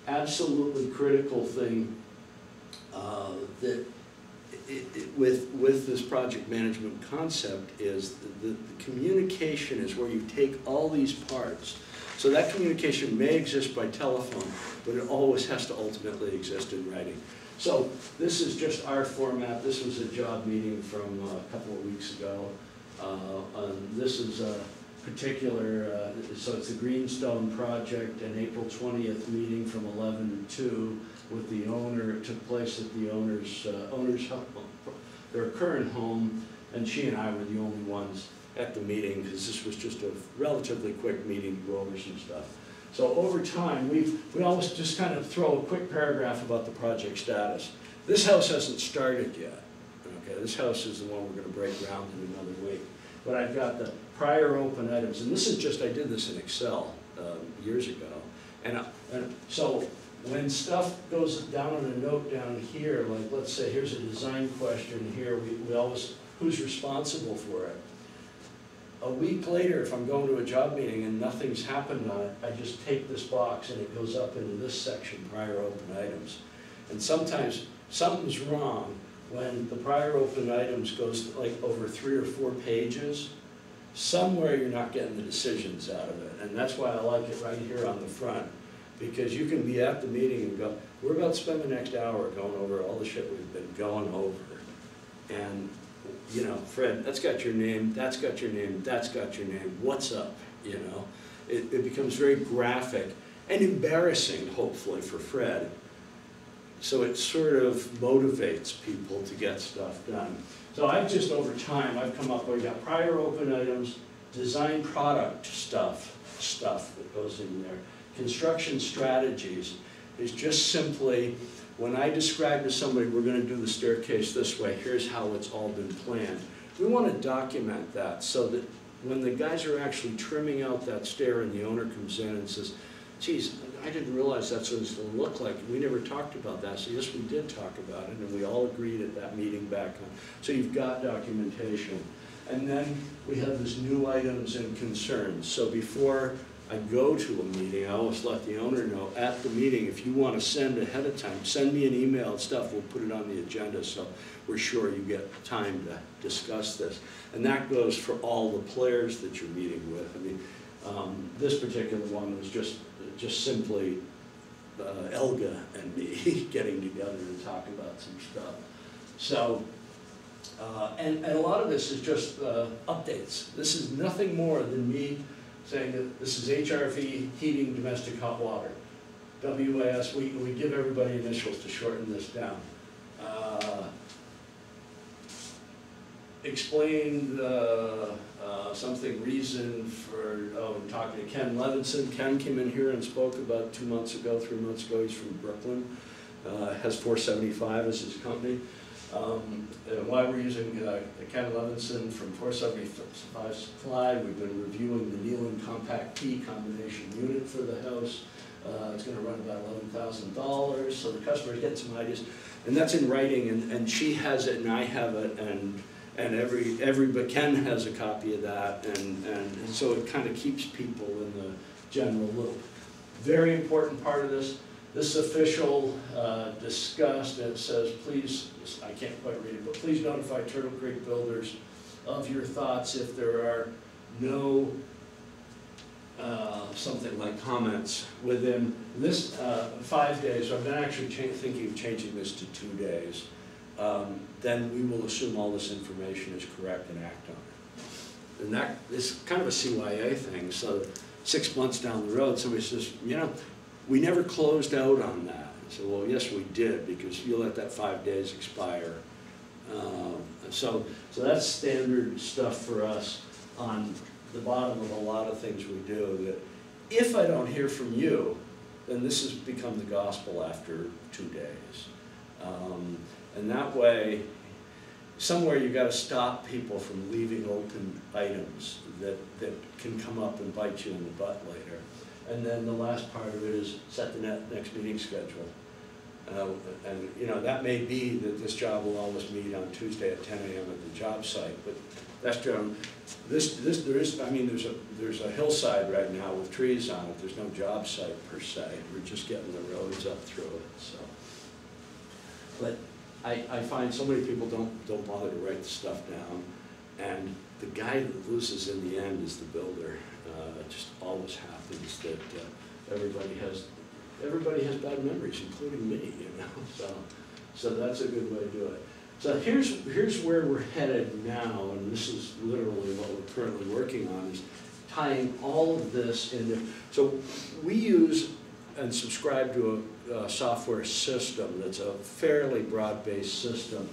S3: Absolutely critical thing that with this project management concept is the communication is where you take all these parts. So that communication may exist by telephone, but it always has to ultimately exist in writing. So this is just our format. This was a job meeting from a couple of weeks ago. This is a particular, so it's the Greenstone project, an April 20th meeting from 11 to 2 with the owner. It took place at the owner's their current home, and she and I were the only ones at the meeting because this was just a relatively quick meeting to go over some stuff. So over time, we always just kind of throw a quick paragraph about the project status. This house hasn't started yet. Okay, this house is the one we're going to break ground in another week. But I've got the prior open items, and this is just, I did this in Excel years ago. And so when stuff goes down on a note down here, like let's say here's a design question here, we always, who's responsible for it? A week later, if I'm going to a job meeting and nothing's happened on it, I just take this box and it goes up into this section, prior open items. And sometimes something's wrong when the prior open items goes like over 3 or 4 pages. Somewhere you're not getting the decisions out of it. And that's why I like it right here on the front, because you can be at the meeting and go, we're about to spend the next hour going over all the shit we've been going over. And, you know, Fred, that's got your name, that's got your name, that's got your name, what's up, you know? It becomes very graphic and embarrassing, hopefully, for Fred. So it sort of motivates people to get stuff done. So I've just, over time, I've come up with, got prior open items, design product stuff that goes in there. Construction strategies is just simply, when I describe to somebody, we're gonna do the staircase this way, here's how it's all been planned. We wanna document that so that when the guys are actually trimming out that stair and the owner comes in and says, geez, I didn't realize that's what it's gonna look like. We never talked about that. So yes, we did talk about it, and we all agreed at that meeting back on. So you've got documentation. And then we have this new items and concerns. So before I go to a meeting, I always let the owner know at the meeting, if you want to send ahead of time, send me an email and stuff, we'll put it on the agenda so we're sure you get time to discuss this. And that goes for all the players that you're meeting with. I mean, this particular one was just simply Elga and me getting together to talk about some stuff. So, and a lot of this is just updates. This is nothing more than me saying that this is HRV, heating domestic hot water. WAS, we give everybody initials to shorten this down. Explained reason for, I'm talking to Ken Levinson. Ken came in here and spoke about 2 months ago, 3 months ago. He's from Brooklyn, has 475 as his company. And why we're using Ken Levinson from 475 Supply, we've been reviewing the Nealon Compact P combination unit for the house. It's going to run about $11,000, so the customers get some ideas. And that's in writing, and she has it, and I have it, and but Ken has a copy of that, and so it kind of keeps people in the general loop. Very important part of this. This official discussed, and it says, please, I can't quite read it, but please notify Turtle Creek builders of your thoughts if there are no, something like comments within this 5 days. I've been actually thinking of changing this to 2 days. Then we will assume all this information is correct and act on it. And that is kind of a CYA thing, so 6 months down the road, somebody says, you know, we never closed out on that. So, well, yes, we did, because you let that 5 days expire. So that's standard stuff for us on the bottom of a lot of things we do, that if I don't hear from you, then this has become the gospel after 2 days. And that way, somewhere you've got to stop people from leaving open items that can come up and bite you in the butt later. And then the last part of it is set the next meeting schedule. And you know, that may be that this job will always meet on Tuesday at 10 a.m. at the job site, but that's there's a hillside right now with trees on it. There's no job site per se. We're just getting the roads up through it. So, but I find so many people don't bother to write the stuff down, and the guy that loses in the end is the builder. It just always happens that everybody has bad memories, including me, you know. So that's a good way to do it. So here's where we're headed now, and this is literally what we're currently working on, is tying all of this into. So we use and subscribe to a software system that's a fairly broad-based system.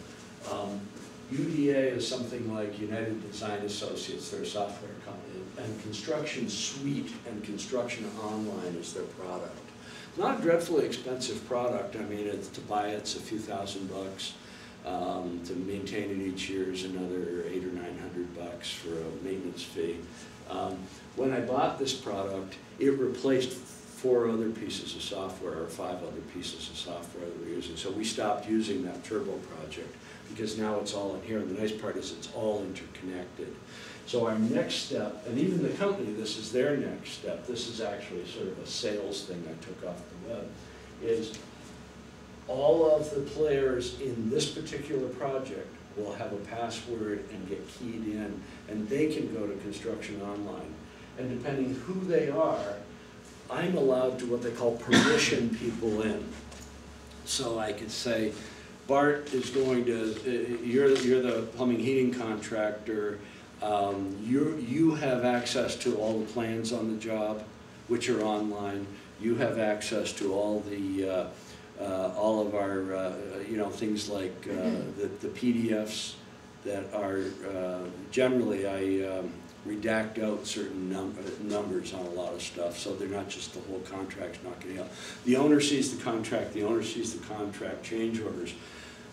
S3: UDA is something like United Design Associates, they're a software company, and Construction Suite and Construction Online is their product. Not a dreadfully expensive product. I mean, to buy it's a few $1,000. To maintain it each year is another $800 or $900 for a maintenance fee. When I bought this product, it replaced 4 other pieces of software, or 5 other pieces of software that we're using. So we stopped using that Turbo project because now it's all in here. And the nice part is it's all interconnected. So our next step, and even the company, this is their next step, this is actually sort of a sales thing I took off the web, is all of the players in this particular project will have a password and get keyed in, and they can go to Construction Online. And depending who they are, I'm allowed to what they call permission people in. So I could say, Bart is going to, you're the plumbing heating contractor, you have access to all the plans on the job, which are online. You have access to all the, all of our, you know, things like the PDFs that are, generally I redact out certain numbers on a lot of stuff, so they're not just the whole contract's not getting out. The owner sees the contract, the owner sees the contract change orders.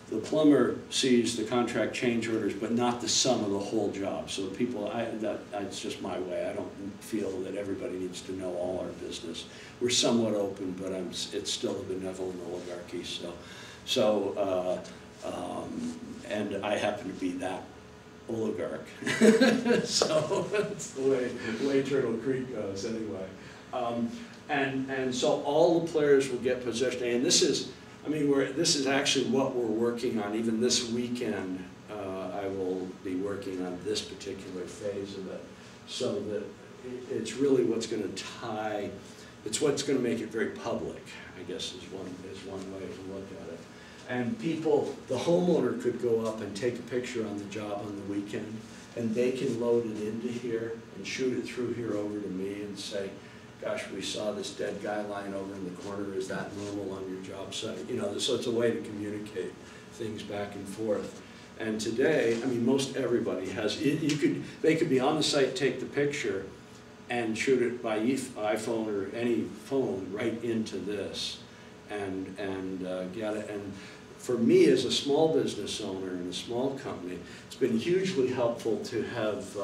S3: The plumber sees the contract change orders, but not the sum of the whole job. So people, that's just my way. I don't feel that everybody needs to know all our business. We're somewhat open, but it's still a benevolent oligarchy. And I happen to be that oligarch. So that's the way Turtle Creek goes anyway. And so all the players will get possession, and this is, I mean, this is actually what we're working on. Even this weekend, I will be working on this particular phase of it, so that it's really what's going to tie, it's what's going to make it very public, I guess is one way to look at it. And people, the homeowner could go up and take a picture on the job on the weekend, and they can load it into here and shoot it through here over to me and say, gosh, we saw this dead guy lying over in the corner, is that normal on your job site? You know, so it's a way to communicate things back and forth. And today, I mean, most everybody has, they could be on the site, take the picture, and shoot it by iPhone or any phone right into this, and get it. And for me, as a small business owner in a small company, it's been hugely helpful to have,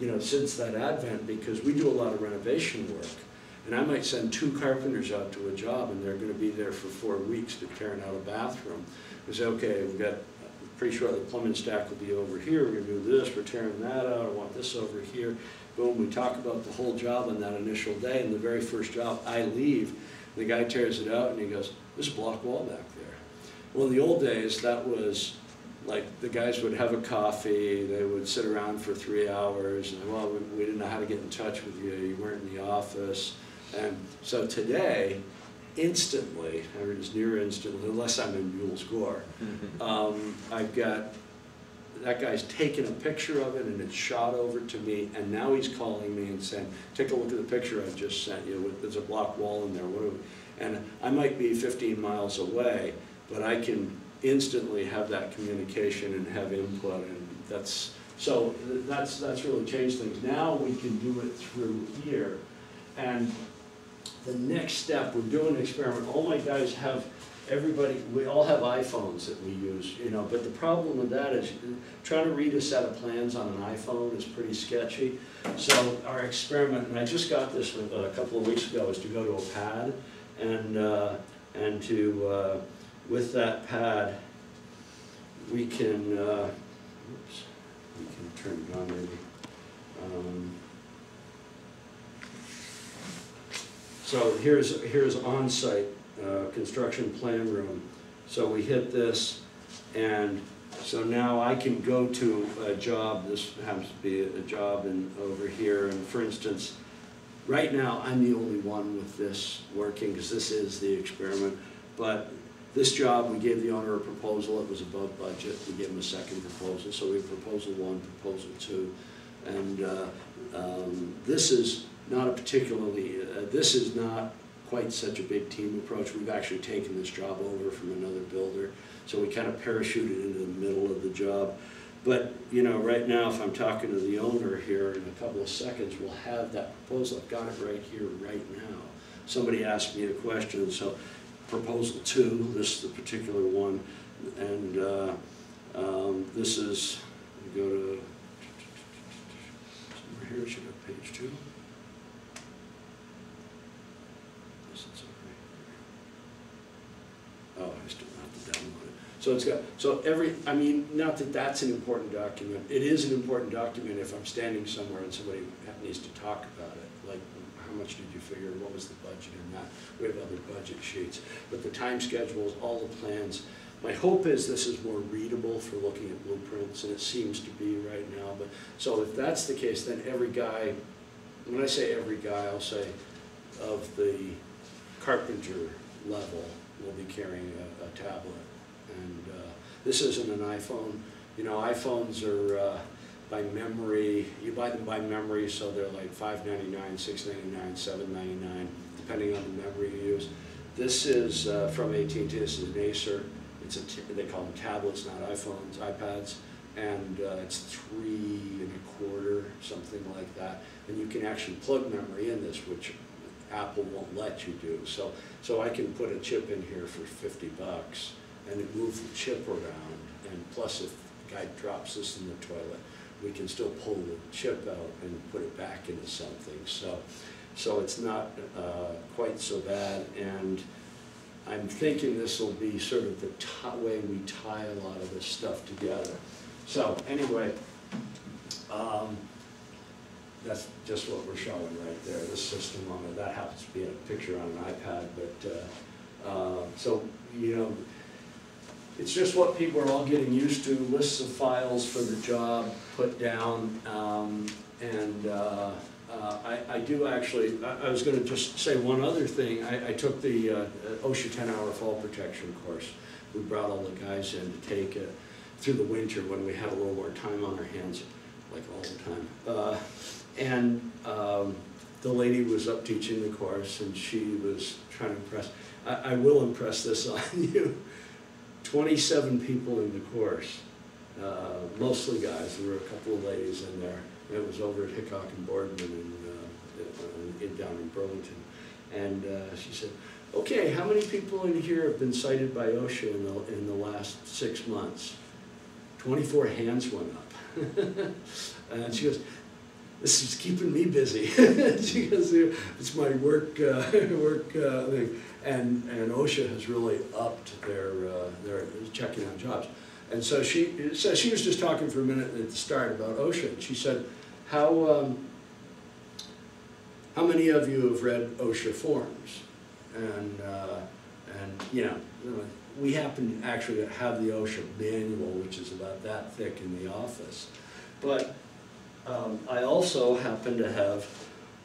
S3: you know, since that advent, because we do a lot of renovation work. And I might send 2 carpenters out to a job, and they're going to be there for 4 weeks to tearing out a bathroom. We say, okay, we've got, pretty sure the plumbing stack will be over here, we're going to do this, we're tearing that out, I want this over here. Boom, we talk about the whole job on that initial day, and the very first job, I leave, the guy tears it out, and he goes, there's a block wall back there. Well, in the old days, that was like the guys would have a coffee, they would sit around for 3 hours, and well, we didn't know how to get in touch with you, you weren't in the office. And so today, instantly, or as near instantly, unless I'm in Mule's Gore, I've got, that guy's taken a picture of it and it's shot over to me, and now he's calling me and saying, take a look at the picture I just sent you, there's a block wall in there, what do we? And I might be 15 miles away, but I can instantly have that communication and have input, and that's really changed things. Now we can do it through here, and the next step, we're doing an experiment. All my guys have, we all have iPhones that we use, you know, but the problem with that is trying to read a set of plans on an iPhone is pretty sketchy. So our experiment, and I just got this a couple of weeks ago, is to go to a pad and to, with that pad, we can, oops, we can turn it on maybe. So here's on-site construction plan room. So we hit this, and so now I can go to a job. This happens to be a job over here, and for instance, right now I'm the only one with this working because this is the experiment. But this job, we gave the owner a proposal. It was above budget. We gave him a second proposal. So we have proposal 1, proposal 2, and this is not a particularly, this is not quite such a big team approach. We've actually taken this job over from another builder, so we kind of parachuted into the middle of the job. But, you know, right now, if I'm talking to the owner here in a couple of seconds, we'll have that proposal. I've got it right here, right now. Somebody asked me a question, so proposal 2, this is the particular one, and this is, we go to, somewhere here, it should have page 2. Oh, I still have to download it. So it's got, so I mean, not that that's an important document. It is an important document if I'm standing somewhere and somebody needs to talk about it. Like, how much did you figure? What was the budget in that? We have other budget sheets. But the time schedules, all the plans. My hope is this is more readable for looking at blueprints, and it seems to be right now. But so if that's the case, then every guy, when I say every guy, I'll say of the carpenter level will be carrying a tablet. And this isn't an iPhone. You know, iPhones are by memory. You buy them by memory, so they're like $5.99, $6.99, $7.99, depending on the memory you use. This is from AT&T. This is an Acer. They call them tablets, not iPhones, iPads. And it's $3.25, something like that. And you can actually plug memory in this, which Apple won't let you do. So I can put a chip in here for $50, and it moves the chip around. And plus, if the guy drops this in the toilet, we can still pull the chip out and put it back into something. So it's not quite so bad. And I'm thinking this will be sort of the way we tie a lot of this stuff together. So anyway, that's just what we're showing right there, this system on it. That happens to be a picture on an iPad, but so, you know, it's just what people are all getting used to, lists of files for the job put down, and I do actually, I was going to just say one other thing. I took the OSHA 10-hour fall protection course. We brought all the guys in to take it through the winter when we had a little more time on our hands, like all the time. The lady was up teaching the course, and she was trying to impress. I will impress this on you. 27 people in the course, mostly guys. There were a couple of ladies in there. It was over at Hickok and Boardman down in Burlington. And she said, okay, how many people in here have been cited by OSHA in the last 6 months? 24 hands went up. And she goes, this is keeping me busy. She goes, it's my work thing. And OSHA has really upped their checking on jobs. And so she was just talking for a minute at the start about OSHA. And she said, how many of you have read OSHA forms? And you know, we happen to actually have the OSHA manual, which is about that thick in the office. But I also happen to have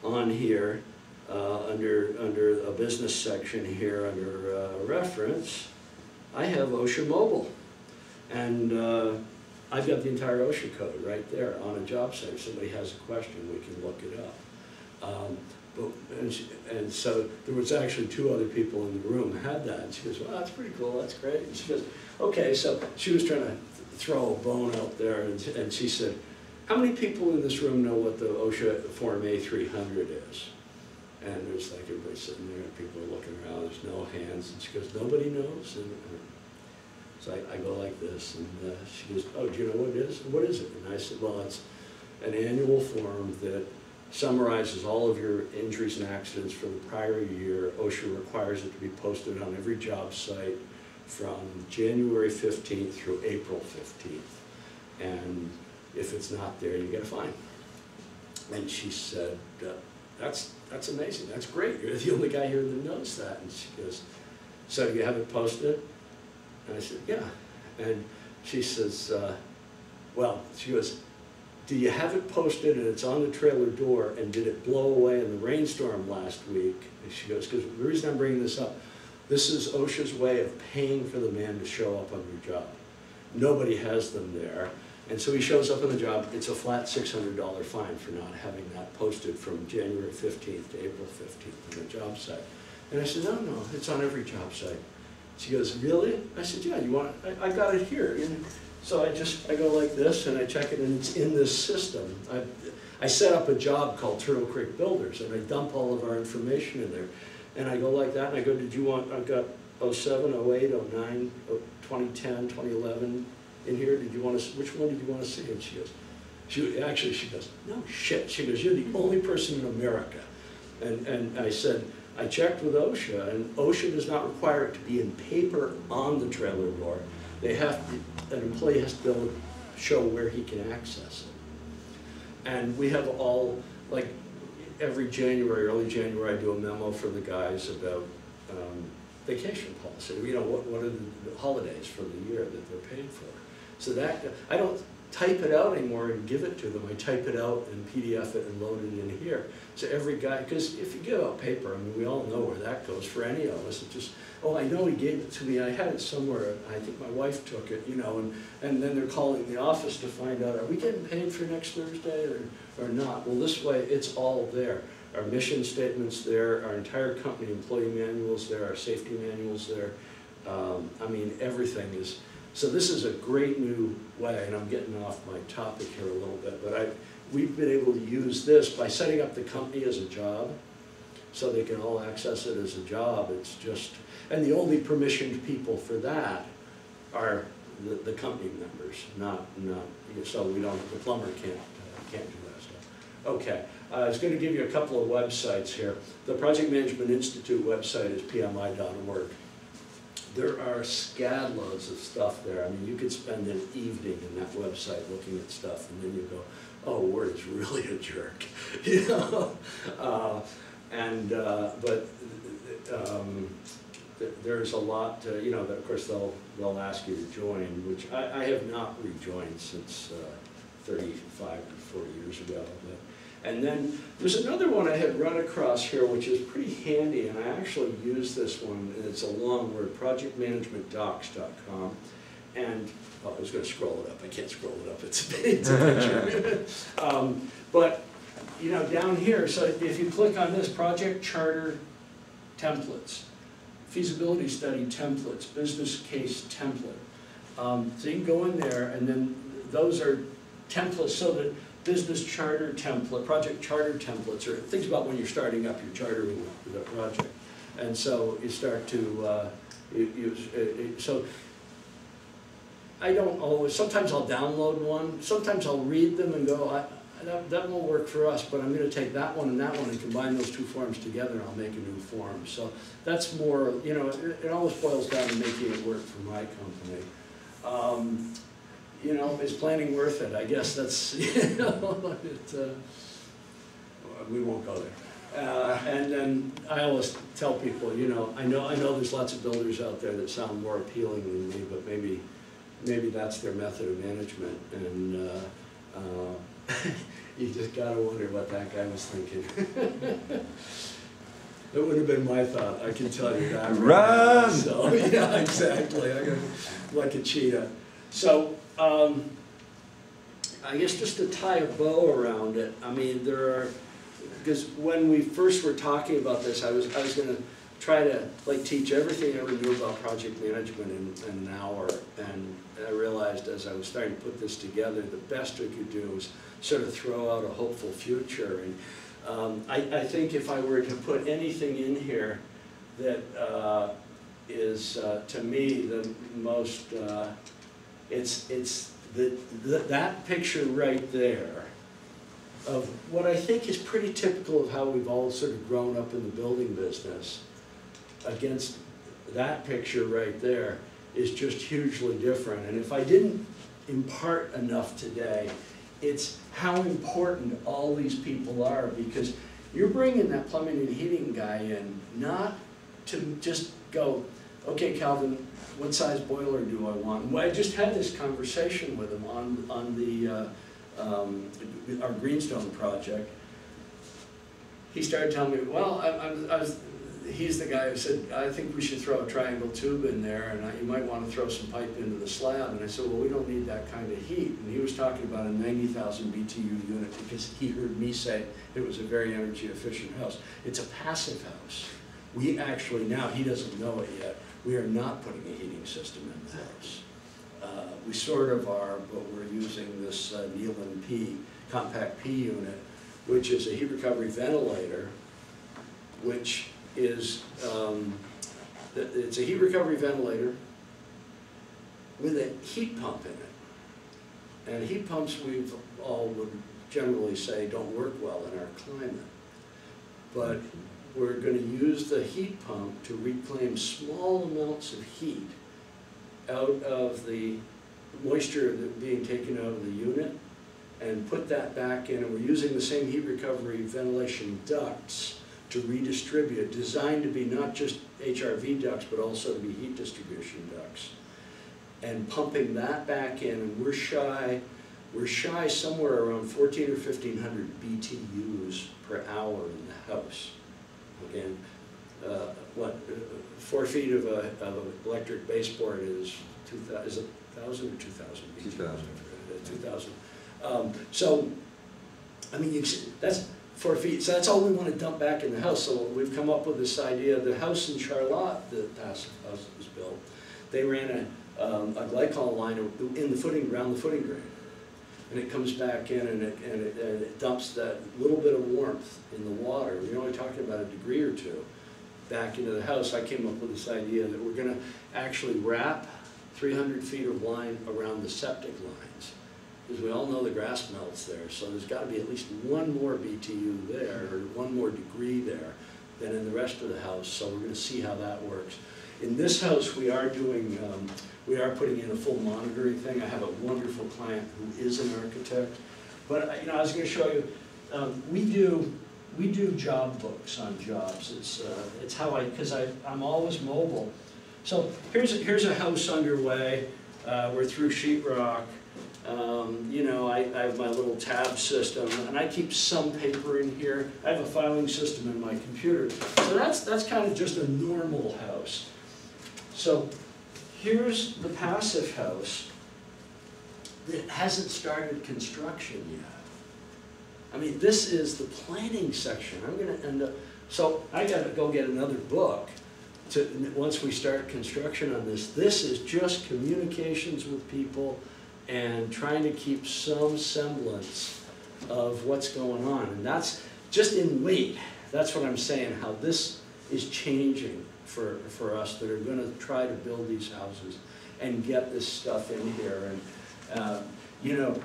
S3: on here, under a business section here, under reference, I have OSHA Mobile. And I've got the entire OSHA code right there on a job site. If somebody has a question, we can look it up. And so there was actually 2 other people in the room who had that. And she goes, well, that's pretty cool, that's great. And she goes, okay, so she was trying to throw a bone out there, and she said, how many people in this room know what the OSHA Form A300 is? And there's like everybody sitting there, and people are looking around, there's no hands. And she goes, nobody knows? And so I go like this, and she goes, oh, do you know what it is? What is it? And I said, well, it's an annual form that summarizes all of your injuries and accidents for the prior year. OSHA requires it to be posted on every job site from January 15th through April 15th. And if it's not there, you get a fine. And she said, that's amazing, that's great. You're the only guy here that knows that. And she goes, so do you have it posted? And I said, yeah. And she says, well, she goes, do you have it posted and it's on the trailer door, and did it blow away in the rainstorm last week? And she goes, because the reason I'm bringing this up, this is OSHA's way of paying for the man to show up on your job. Nobody has them there. And so he shows up on the job, it's a flat $600 fine for not having that posted from January 15th to April 15th on the job site. And I said, no, it's on every job site. She goes, really? I said, yeah, you want it? I got it here. And so I go like this, and I check it, and it's in this system. I set up a job called Turtle Creek Builders, and I dump all of our information in there. And I go like that, and I go, did you want, I've got 07, 08, 09, 2010, 2011 in here. Did you want to, which one did you want to see? And she goes, she goes, no shit. She goes, you're the only person in America. And I said, I checked with OSHA, and OSHA does not require it to be in paper on the trailer door. They have to, an employee has to be able to show where he can access it. And we have all, like every January, early January, I do a memo for the guys about vacation policy. You know, what are the holidays for the year that they're paid for? So that, type it out anymore and give it to them. I type it out and PDF it and load it in here. So every guy, because if you give out paper, I mean, we all know where that goes for any of us. It just, oh, I know he gave it to me. I had it somewhere. I think my wife took it, you know, and then they're calling the office to find out, are we getting paid for next Thursday or not? Well, this way, it's all there. Our mission statement's there, our entire company employee manual's there, our safety manual's there. I mean, everything is. So this is a great new way, and I'm getting off my topic here a little bit, but we've been able to use this by setting up the company as a job, so they can all access it as a job. It's just, and the only permissioned people for that are the company members, not so we don't, the plumber can't do that stuff. Okay, I was going to give you a couple of websites here. The Project Management Institute website is pmi.org. There are scad loads of stuff there. I mean, you could spend an evening in that website looking at stuff, and then you go, oh, Word is really a jerk, you know. There's a lot, you know, that of course they'll ask you to join, which I have not rejoined since 35 or 40 years ago. And then there's another one I had run across here, which is pretty handy, and I actually use this one, and it's a long word, projectmanagementdocs.com. And, oh, I was going to scroll it up. I can't scroll it up. It's a picture. But, you know, down here, so if you click on this, project charter templates, feasibility study templates, business case template. So you can go in there, and then those are templates so that business charter template, project charter templates, or things about when you're starting up your chartering the project. And so you start to so I don't always, sometimes I'll download one, sometimes I'll read them and go, that won't work for us, but I'm going to take that one and combine those two forms together, and I'll make a new form. So that's more, you know, it always boils down to making it work for my company. You know, is planning worth it? I guess that's, you know, we won't go there. And then I always tell people, you know, I know there's lots of builders out there that sound more appealing than me, but maybe that's their method of management, and you just gotta wonder what that guy was thinking. It would have been my thought, I can tell you that.
S5: Run!
S3: So, yeah, exactly. I got like a cheetah. So, I guess just to tie a bow around it, I mean, there are, because when we first were talking about this, I was going to try to like teach everything I ever knew about project management in an hour, and I realized as I was starting to put this together, the best we could do was sort of throw out a hopeful future. And I think if I were to put anything in here that is to me the most, it's that picture right there of what I think is pretty typical of how we've all sort of grown up in the building business against that picture right there is just hugely different. And if I didn't impart enough today, it's how important all these people are, because you're bringing that plumbing and heating guy in not to just go, okay, Calvin, what size boiler do I want? And I just had this conversation with him on the our Greenstone project. He started telling me, well, he's the guy who said, I think we should throw a triangle tube in there, and you might want to throw some pipe into the slab. And I said, well, we don't need that kind of heat. And he was talking about a 90,000 BTU unit because he heard me say it was a very energy efficient house. It's a passive house. We actually now, he doesn't know it yet, we are not putting a heating system in the house. We sort of are, but we're using this Nealon P, compact P unit, which is a heat recovery ventilator, which is, it's a heat recovery ventilator with a heat pump in it. And heat pumps, we all would generally say don't work well in our climate. But we're going to use the heat pump to reclaim small amounts of heat out of the moisture being taken out of the unit and put that back in. And we're using the same heat recovery ventilation ducts to redistribute, designed to be not just HRV ducts, but also to be heat distribution ducts. And pumping that back in, and we're shy we're shy somewhere around 14 or 1500 BTUs per hour in the house. Again, 4 feet of an electric baseboard is 2,000, is it 1,000 or 2,000 BTUs?
S5: 2,000.
S3: 2,000. So, I mean, that's 4 feet, so that's all we want to dump back in the house. So we've come up with this idea. The house in Charlotte, the passive house that was built, they ran a glycol line in the footing, around the footing drain. And it comes back in and it dumps that little bit of warmth in the water. We're only talking about a degree or two back into the house. I came up with this idea that we're going to actually wrap 300 feet of line around the septic lines. Because we all know the grass melts there, so there's got to be at least one more BTU there, or one more degree there than in the rest of the house, so we're going to see how that works. In this house, we are doing, we are putting in a full monitoring thing. I have a wonderful client who is an architect, but you know, I was going to show you, we do job books on jobs. It's how because I'm always mobile. So here's a house underway. We're through sheetrock. You know, I have my little tab system, and I keep some paper in here. I have a filing system in my computer. So that's kind of just a normal house. So here's the passive house that hasn't started construction yet. I mean, this is the planning section. I'm going to end up, so I got to go get another book once we start construction on this. This is just communications with people and trying to keep some semblance of what's going on. And that's just in weight. That's what I'm saying, how this is changing for us that are going to try to build these houses and get this stuff in here. And you know,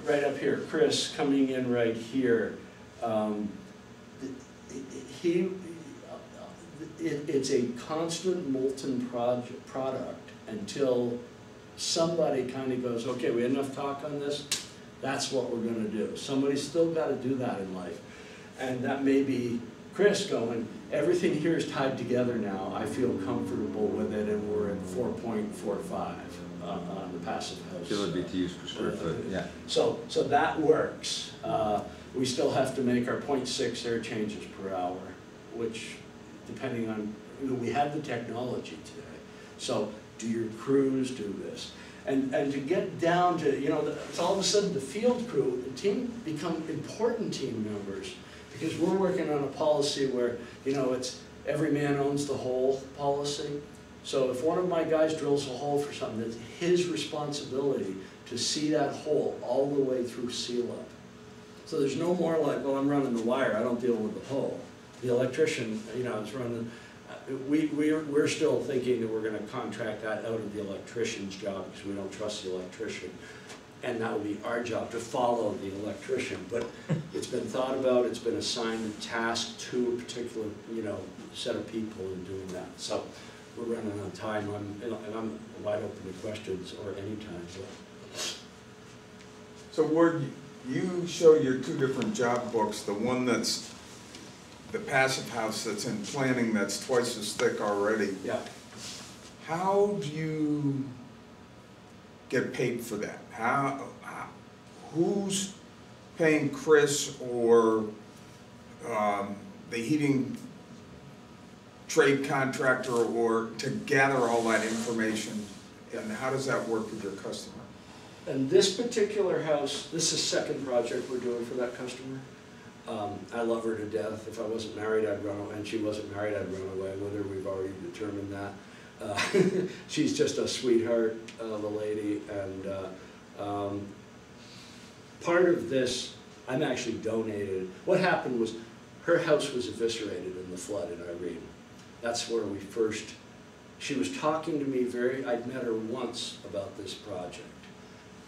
S3: right up here, Chris coming in right here, it's a constant molten product until somebody kind of goes, okay, we had enough talk on this, that's what we're going to do. Somebody's still got to do that in life. And that may be Chris going, everything here is tied together now, I feel comfortable with it, and we're at 4.45 on the passive house.
S5: Kilo BTUs per square foot, yeah.
S3: So that works. We still have to make our 0.6 air changes per hour, which depending on, you know, we have the technology today. So do your crews do this? And to get down to, you know, it's all of a sudden the field crew, the team become important team members, because we're working on a policy where, you know, it's every man owns the hole policy. So if one of my guys drills a hole for something, it's his responsibility to see that hole all the way through seal up. So there's no more like, well, I'm running the wire, I don't deal with the hole. The electrician, you know, is running. We're still thinking that we're going to contract that out of the electrician's job because we don't trust the electrician. And that will be our job to follow the electrician. But it's been thought about, it's been assigned a task to a particular, you know, set of people in doing that. So we're running on time, and I'm wide open to questions or any time.
S6: So Ward, you show your two different job books, the one that's the passive house that's in planning that's twice as thick already.
S3: Yeah.
S6: How do you get paid for that? Who's paying Chris or the heating trade contractor or to gather all that information? And how does that work with your customer?
S3: And this particular house, this is the second project we're doing for that customer. I love her to death. If I wasn't married, I'd run away, and she wasn't married, I'd run away with her. We've already determined that. She's just a sweetheart, the lady, and part of this, I'm actually donated. What happened was, her house was eviscerated in the flood in Irene. That's where we first, she was talking to me I'd met her once about this project.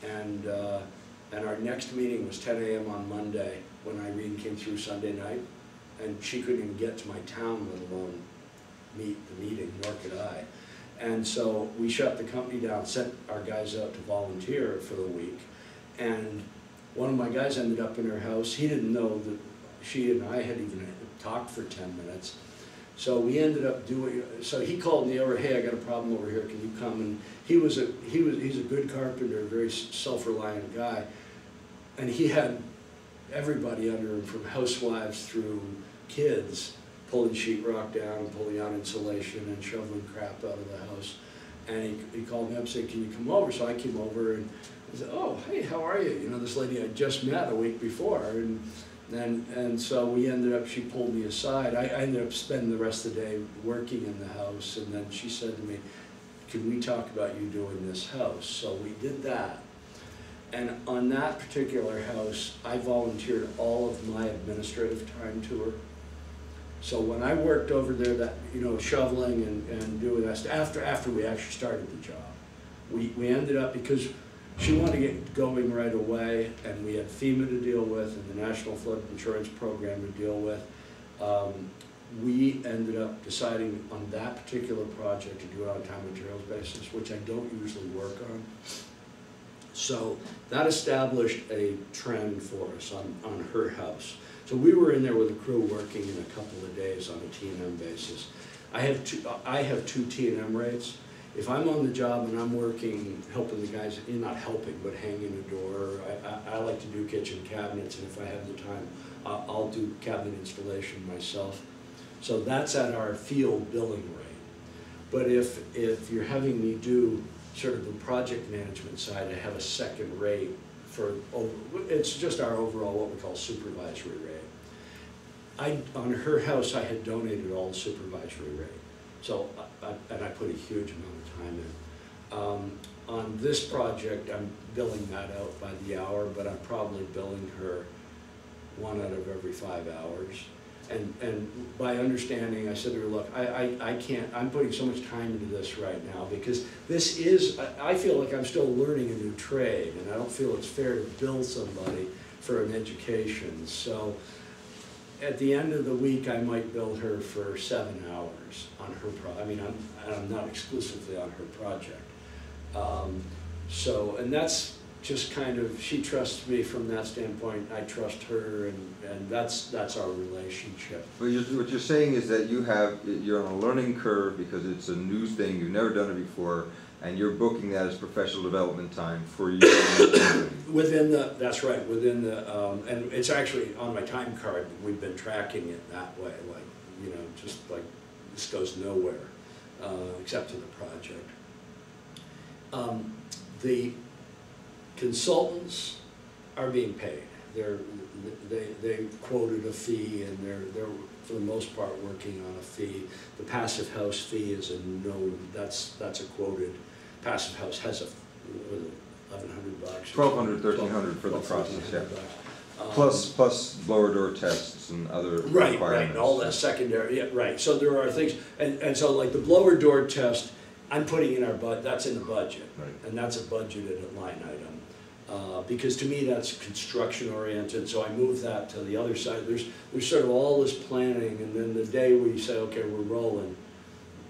S3: And our next meeting was 10 a.m. on Monday when Irene came through Sunday night, and she couldn't even get to my town, let alone meet the meeting, nor could I. And so we shut the company down, sent our guys out to volunteer for the week, and one of my guys ended up in her house. He didn't know that she and I had even talked for 10 minutes. So we ended up doing, so he called me over, hey, I got a problem over here, can you come? And he's a good carpenter, a very self-reliant guy. And he had everybody under him, from housewives through kids, pulling sheetrock down, pulling out insulation and shoveling crap out of the house. And he called me up and said, can you come over? So I came over and I said, oh, hey, how are you? You know, this lady I just met a week before. And so we ended up, she pulled me aside. I ended up spending the rest of the day working in the house. And then she said to me, can we talk about you doing this house? So we did that. And on that particular house, I volunteered all of my administrative time to her. So when I worked over there, that, you know, shoveling and doing that, after we actually started the job, we ended up, because she wanted to get going right away, and we had FEMA to deal with and the National Flood Insurance Program to deal with. We ended up deciding on that particular project to do it on a time and materials basis, which I don't usually work on. So that established a trend for us on her house. So we were in there with a crew working in a couple of days on a T&M basis. I have two T&M rates. If I'm on the job and I'm working, helping the guys, not helping, but hanging a door, I like to do kitchen cabinets, and if I have the time, I'll do cabinet installation myself. So that's at our field billing rate. But if you're having me do sort of the project management side, I have a second rate for, it's just our overall what we call supervisory rate. On her house, I had donated all the supervisory rate. So, and I put a huge amount of time in. On this project, I'm billing that out by the hour, but I'm probably billing her 1 out of every 5 hours. And by understanding, I said to her, look, I can't, I'm putting so much time into this right now, because this is, I feel like I'm still learning a new trade, and I don't feel it's fair to bill somebody for an education. So at the end of the week, I might bill her for 7 hours on her I mean, I'm not exclusively on her project. So, and that's just kind of, she trusts me from that standpoint, I trust her, and that's our relationship.
S5: But what you're saying is that you're on a learning curve because it's a new thing, you've never done it before, and you're booking that as professional development time for you.
S3: Within the, that's right, within the, and it's actually on my time card, we've been tracking it that way, like, you know, just like, this goes nowhere, except to the project. The consultants are being paid. They quoted a fee, and they're for the most part working on a fee. The passive house fee is a known, that's a quoted. Passive house has a $1,100 bucks.
S5: $1,200, $1,300 for the process, yeah. Plus blower door tests and other requirements.
S3: Right, and all that secondary, yeah, right. So there are things, and so like the blower door test, I'm putting in that's in the budget,
S5: right.
S3: And that's a budgeted line item. Because to me that's construction oriented, so I move that to the other side. There's sort of all this planning, and then the day we say, okay, we're rolling,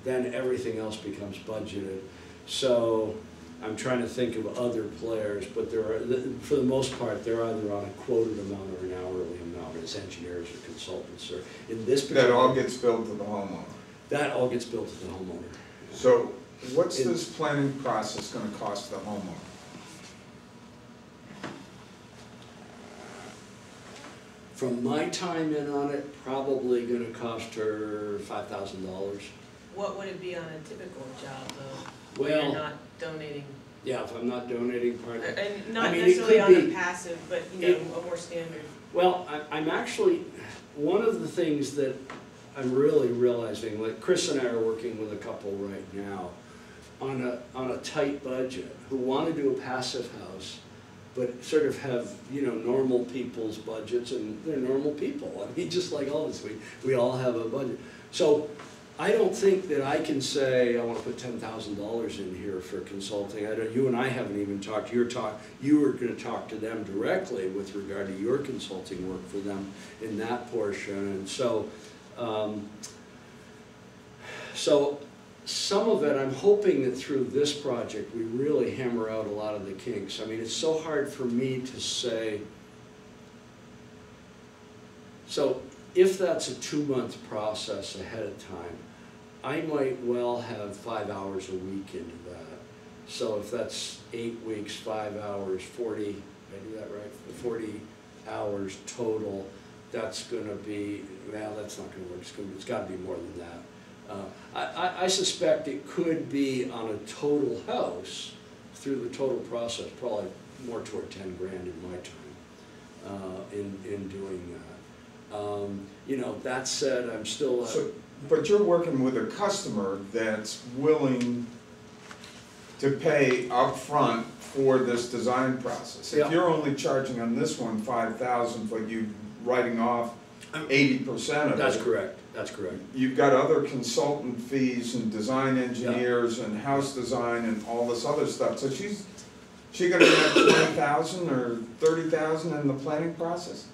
S3: then everything else becomes budgeted. So I'm trying to think of other players, but there are, for the most part, they're either on a quoted amount or an hourly amount as engineers or consultants, or in this particular.
S6: That all gets billed to the homeowner.
S3: That all gets billed to the homeowner.
S6: So what's this planning process going to cost the homeowner?
S3: From my time in on it, probably going to cost her $5,000.
S2: What would it be on a typical job though?
S3: Well,
S2: You're not donating.
S3: Yeah, if I'm not donating part of it.
S2: And not
S3: I mean,
S2: necessarily
S3: it
S2: on
S3: could
S2: the
S3: be,
S2: passive, but you know, a more standard.
S3: Well, I'm actually, one of the things that I'm really realizing, like Chris and I are working with a couple right now on a tight budget who want to do a passive house, but sort of have, you know, normal people's budgets, and they're normal people. I mean, just like all of us, we all have a budget. So I don't think that I can say, I want to put $10,000 in here for consulting. You and I haven't even talked. You were going to talk to them directly with regard to your consulting work for them in that portion. And so, some of it, I'm hoping that through this project, we really hammer out a lot of the kinks. I mean, it's so hard for me to say. So if that's a 2-month process ahead of time, I might well have 5 hours a week into that. So if that's 8 weeks, 5 hours, 40, did I do that right? 40 hours total, that's gonna be, well, that's not gonna work, it's gotta be more than that. I suspect it could be on a total house, through the total process, probably more toward 10 grand in my time, in doing that. You know, that said, I'm still,
S6: But you're working with a customer that's willing to pay upfront for this design process. If
S3: Yeah.
S6: you're only charging on this one 5,000, but you writing off 80% of it.
S3: that's correct, that's correct.
S6: You've got other consultant fees and design engineers and house design and all this other stuff. So she gonna have 20,000 or 30,000 in the planning process?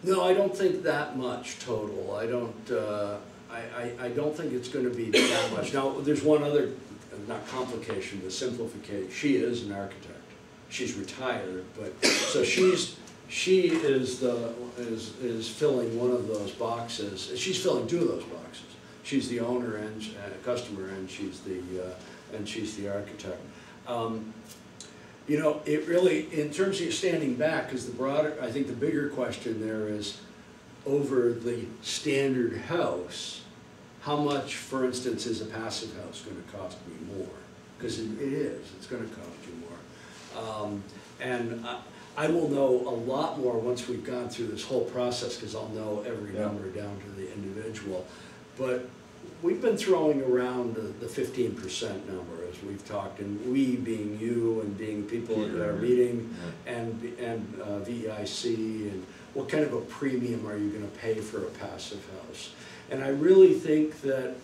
S3: No, I don't think that much total. I don't think it's gonna be that much. Now, there's one other, not complication, but simplification. She is an architect. She's retired, but, so she is filling one of those boxes. She's filling 2 of those boxes. She's the owner and customer, and she's the architect. You know, it really, in terms of standing back, because the broader, I think the bigger question there is, over the standard house, how much, for instance, is a passive house going to cost me more? Because it is, it's going to cost you more. And I will know a lot more once we've gone through this whole process, because I'll know every number down to the individual. But we've been throwing around the 15% number as we've talked, and we being you and being people at our meeting, and VEIC, and what kind of a premium are you going to pay for a passive house? And I really think that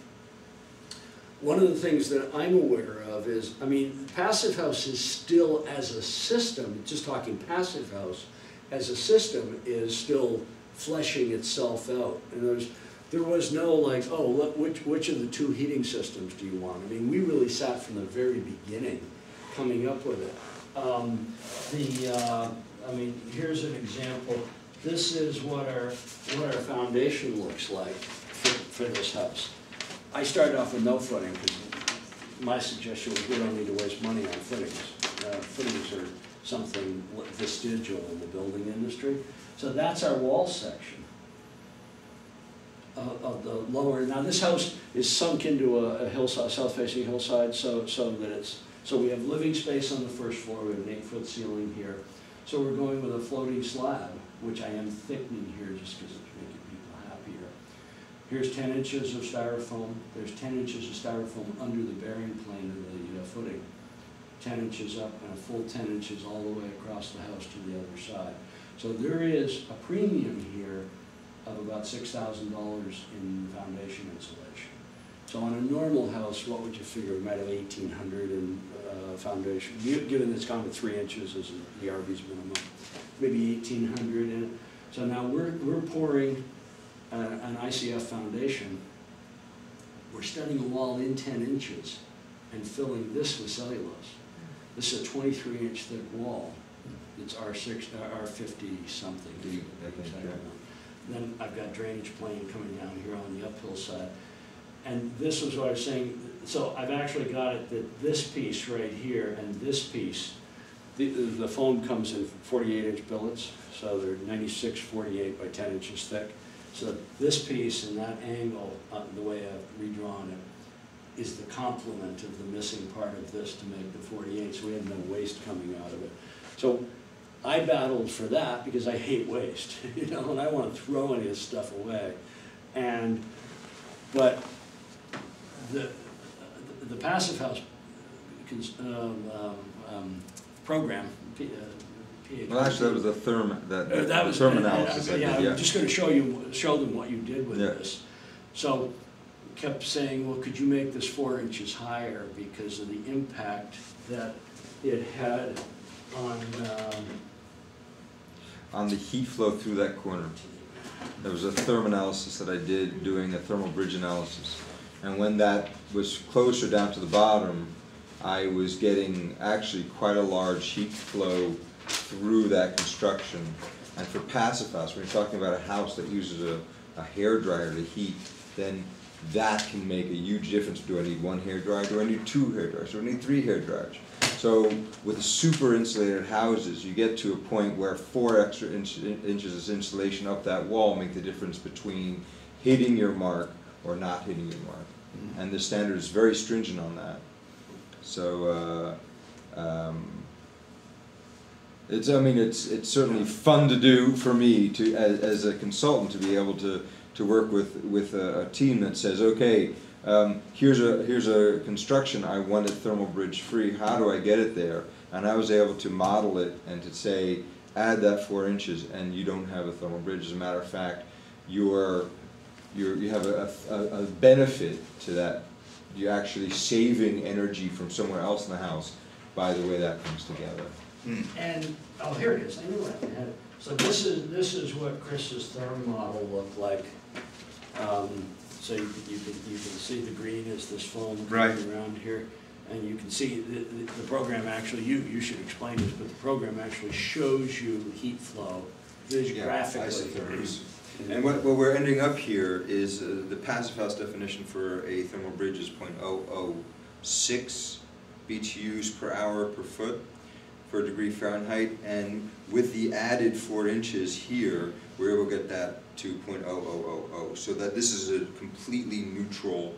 S3: one of the things that I'm aware of is, I mean, passive house is still, as a system, just talking passive house, as a system is still fleshing itself out. And there was no like, oh, look, which of the 2 heating systems do you want? I mean, we really sat from the very beginning coming up with it. I mean, here's an example. This is what our foundation looks like for this house. I started off with no footing because my suggestion was we don't need to waste money on footings. Footings are something vestigial in the building industry. So that's our wall section of the lower. Now this house is sunk into a hillside, south-facing hillside, so we have living space on the first floor. We have an 8-foot ceiling here. So we're going with a floating slab, which I am thickening here just because it's making people happier. Here's 10 inches of styrofoam. There's 10 inches of styrofoam under the bearing plane of the footing. 10 inches up and a full 10 inches all the way across the house to the other side. So there is a premium here of about $6,000 in foundation insulation. So on a normal house, what would you figure? We might have $1,800 in foundation, given it's gone to 3 inches as the RV's minimum, maybe $1,800 in it. So now we're pouring an ICF foundation. We're studding a wall in 10 inches and filling this with cellulose. This is a 23-inch thick wall. It's R50 something. Then I've got drainage plane coming down here on the uphill side. And this was what I was saying. So I've actually got it that this piece right here and this piece, the foam comes in 48-inch billets. So they're 96, 48 by 10 inches thick. So this piece and that angle, the way I've redrawn it, is the complement of the missing part of this to make the 48. So we have no waste coming out of it. So I battled for that because I hate waste, you know, and I want to throw any of this stuff away. But the passive house program,
S5: Well, actually, that was the therm analysis.
S3: Yeah, I'm just going to show them what you did with this. So kept saying, well, could you make this 4 inches higher because of the impact that it had
S5: on the heat flow through that corner. There was a therm analysis that I did doing a thermal bridge analysis. And when that was closer down to the bottom, I was getting actually quite a large heat flow through that construction. And for passive house, when you're talking about a house that uses a hairdryer to heat, then that can make a huge difference. Do I need one hairdryer? Do I need two hairdryers? Do I need three hairdryers? So with the super insulated houses, you get to a point where 4 extra inches of insulation up that wall make the difference between hitting your mark or not hitting your mark. And the standard is very stringent on that. So it's certainly fun to do for me to as a consultant to be able to work with a team that says, okay, here's a construction, I want it thermal bridge free, how do I get it there? And I was able to model it and to say, add that 4 inches and you don't have a thermal bridge. As a matter of fact, you have a benefit to that. You're actually saving energy from somewhere else in the house by the way that comes together.
S3: And, oh, here it is, I knew I had it. So this is what Chris's therm model looked like. So you can see the green is this foam coming around here. And you can see the program actually, you should explain this, but the program actually shows you heat flow graphically.
S5: And what we're ending up here is the passive house definition for a thermal bridge is 0.006 BTUs per hour per foot per degree Fahrenheit, and with the added 4 inches here, we're able to get that to 0.0000, so that this is a completely neutral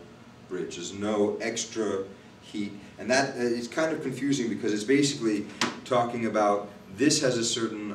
S5: bridge. There's no extra heat, and that is kind of confusing because it's basically talking about this has a certain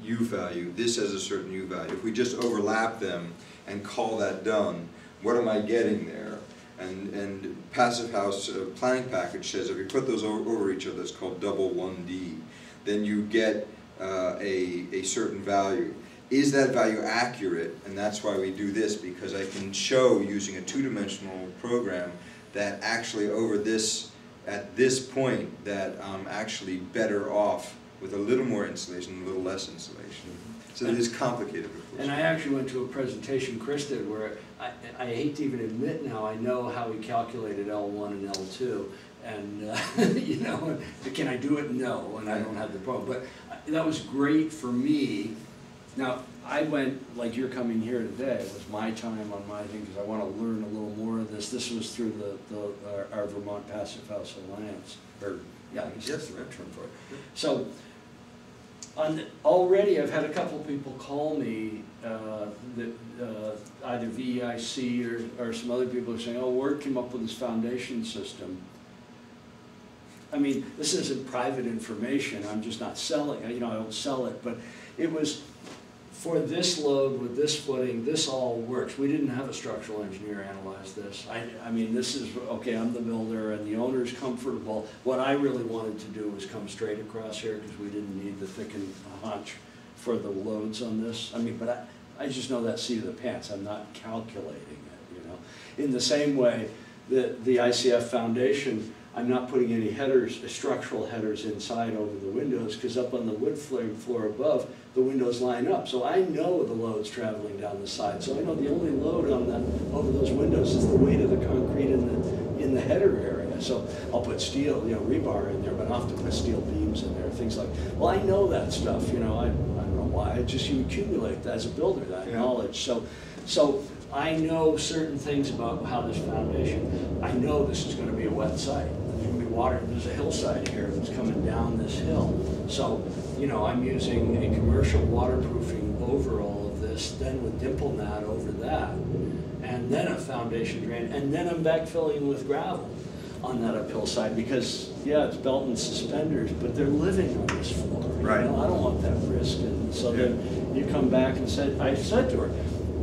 S5: U value, this has a certain U value. If we just overlap them and call that done, what am I getting there? And passive house planning package says if you put those over each other, it's called double 1D, then you get a certain value. Is that value accurate? And that's why we do this, because I can show using a 2-dimensional program that actually at this point that I'm actually better off with a little more insulation, a little less insulation. So it is complicated, of course.
S3: And I actually went to a presentation Chris did where I hate to even admit now, I know how he calculated L1 and L2, and you know, can I do it? No, and I don't have the program. But that was great for me. Now, I went, like you're coming here today, it was my time on my thing, because I want to learn a little more of this. This was through our Vermont Passive House Alliance, or yeah, I guess that's the right term for it. So, already I've had a couple of people call me, either VEIC or some other people are saying, oh, Ward came up with this foundation system. I mean, this isn't private information, I'm just not selling, you know, I don't sell it, but it was, for this load with this footing, this all works. We didn't have a structural engineer analyze this. I mean, this is, okay, I'm the builder and the owner's comfortable. What I really wanted to do was come straight across here because we didn't need the thickened hunch for the loads on this. I mean, but I just know that seat of the pants. I'm not calculating it, you know. In the same way, the ICF foundation, I'm not putting any headers, structural headers inside over the windows, because up on the wood floor above, the windows line up. So I know the load's traveling down the side. So I know the only load on over those windows is the weight of the concrete in the header area. So I'll put steel, you know, rebar in there, but I'll have to put steel beams in there, things like, well, I know that stuff, you know, I don't know why, you accumulate that as a builder, that knowledge. So I know certain things about how this foundation, I know this is going to be a wet site. There's going to be water, there's a hillside here that's coming down this hill. So, you know, I'm using a commercial waterproofing over all of this, then with dimple mat over that, and then a foundation drain, and then I'm backfilling with gravel on that uphill side because, yeah, it's belt and suspenders, but they're living on this floor.
S5: Right.
S3: You know, I don't want that risk. And so then you come back and I said to her,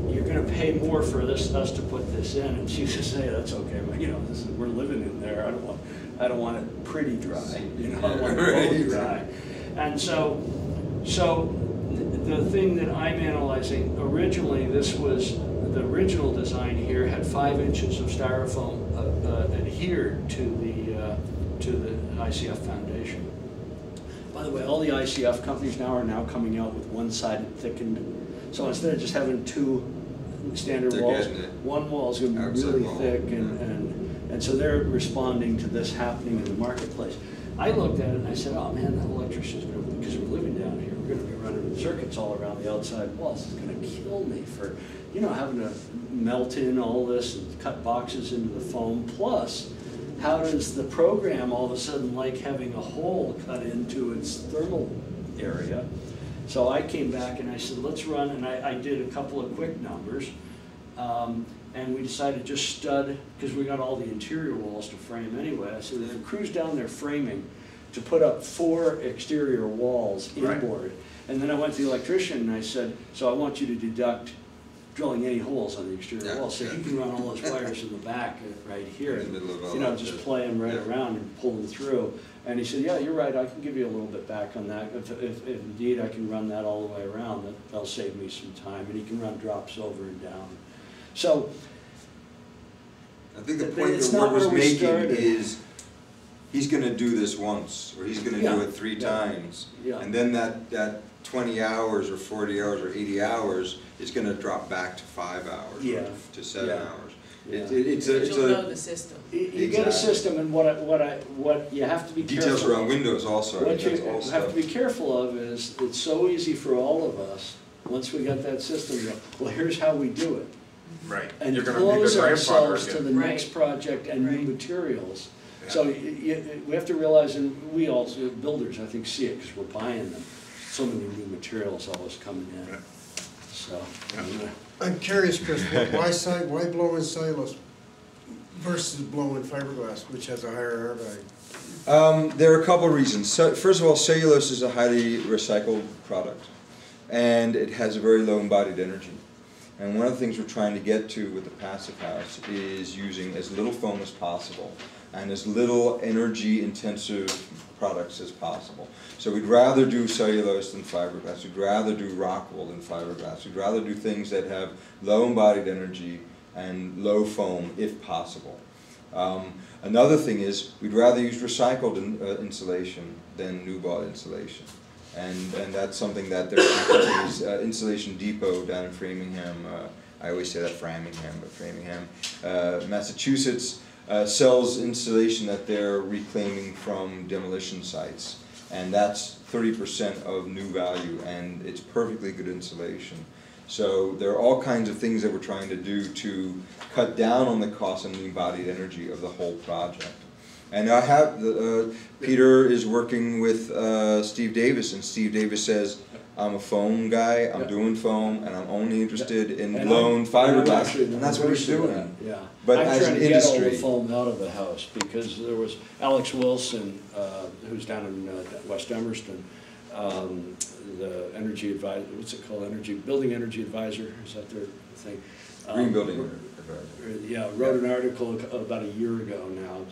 S3: you're going to pay more for us to put this in, and she just say, that's okay, but you know, we're living in there. I don't want it pretty dry, you know, I want it dry. And so the thing that I'm analyzing, originally the original design here had 5 inches of styrofoam adhered to the ICF foundation. By the way, all the ICF companies now are coming out with one-sided thickened. So instead of just having 2 standard walls, one wall is going to be really thick, and so they're responding to this happening in the marketplace. I looked at it and I said, oh man, that electrician's going to, because we're living down here, we're going to be running circuits all around the outside walls. It's gonna kill me for, you know, having to melt in all this and cut boxes into the foam. Plus, how does the program all of a sudden like having a hole cut into its thermal area? So I came back and I said, let's run, and I did a couple of quick numbers. And we decided to just stud, because we got all the interior walls to frame anyway. I said, if the crew's down there framing, to put up 4 exterior walls inboard. And then I went to the electrician and I said, so I want you to deduct drilling any holes on the exterior wall. So he can run all those wires in the back right here.
S5: In the middle of all
S3: You know,
S5: that,
S3: just
S5: yeah.
S3: play them right around and pull them through. And he said, yeah, you're right, I can give you a little bit back on that. If indeed I can run that all the way around, that'll save me some time. And he can run drops over and down. So
S5: I think the point
S3: it's
S5: that
S3: not
S5: Ward was
S3: where we
S5: making
S3: started.
S5: is, he's gonna do this once, or he's gonna do
S3: Yeah.
S5: it 3 times.
S3: Yeah.
S5: And then that 20 hours or 40 hours or 80 hours is gonna drop back to 5 hours,
S3: Yeah.
S5: or to 7
S3: Yeah.
S5: hours.
S3: Yeah.
S5: It's
S2: But you'll know
S5: a,
S2: the system.
S3: You get a
S5: Exactly.
S3: system, and what you have to be careful
S5: details around
S3: of.
S5: windows also,
S3: What you
S5: that's all
S3: have
S5: stuff.
S3: to be careful of is, it's so easy for all of us, once we got that system, to go, well, here's how we do it.
S6: Right.
S3: And
S6: You're gonna be the
S3: close
S6: grandfather
S3: ourselves to
S6: again.
S3: the next
S2: Right.
S3: project and new
S2: Right.
S3: materials.
S6: Yeah.
S3: So we have to realize, and we also, builders, I think, see it, because we're buying them. So many new materials always coming in,
S6: Yeah.
S3: so.
S6: Yeah.
S7: I'm curious, Chris, why blow in cellulose versus blow in fiberglass, which has a higher R value?
S5: There are a couple of reasons. So, first of all, cellulose is a highly recycled product, and it has a very low embodied energy. And one of the things we're trying to get to with the passive house is using as little foam as possible and as little energy intensive products as possible. So we'd rather do cellulose than fiberglass, we'd rather do rock wool than fiberglass, we'd rather do things that have low embodied energy and low foam if possible. Another thing is, we'd rather use recycled insulation than new bought insulation. And that's something that there are companies, Insulation Depot down in Framingham, I always say that Framingham, but Framingham, Massachusetts, sells insulation that they're reclaiming from demolition sites. And that's 30% of new value, and it's perfectly good insulation. So there are all kinds of things that we're trying to do to cut down on the cost and the embodied energy of the whole project. And I have, Peter is working with Steve Davis, and Steve Davis says, I'm a foam guy, I'm doing foam, and I'm only interested in
S3: And
S5: blown
S3: I'm
S5: fiberglass,
S3: actually the
S5: and that's what he's
S3: reverse of
S5: doing.
S3: that, yeah.
S5: But
S3: I'm
S5: as
S3: trying
S5: an
S3: to get all the
S5: industry-
S3: foam out of the house, because there was Alex Wilson, who's down in West Emerston, the energy advisor, what's it called, building energy advisor, is that their thing?
S5: Green building advisor.
S3: Yeah, wrote an article about a year ago now,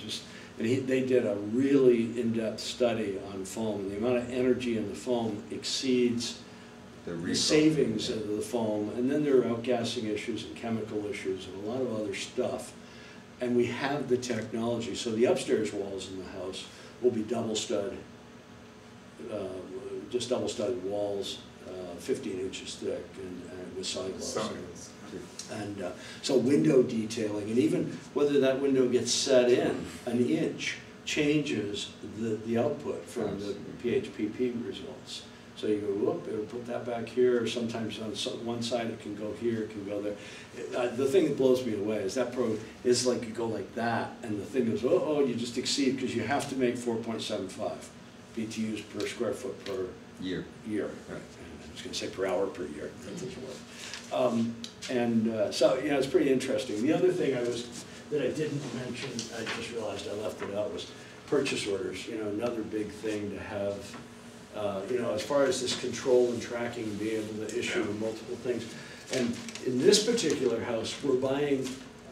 S3: and they did a really in-depth study on foam, and the amount of energy in the foam exceeds the savings of the foam, and then there are outgassing issues and chemical issues and a lot of other stuff. And we have the technology, so the upstairs walls in the house will be double stud, just double studded walls, 15 inches thick and with sidewalls. And so window detailing, and even whether that window gets set in an inch changes the output from the PHPP results. So you go, whoop, it'll put that back here, or sometimes on one side it can go here, it can go there. The thing that blows me away is that is like you go like that, and the thing goes, oh, you just exceed, because you have to make 4.75 BTUs per square foot per year. Right. I was going to say per hour per year, that doesn't work. So, yeah, it's pretty interesting. The other thing that I didn't mention, I just realized I left it out, was purchase orders. You know, another big thing to have, you know, as far as this control and tracking, being able to issue multiple things. And in this particular house, we're buying,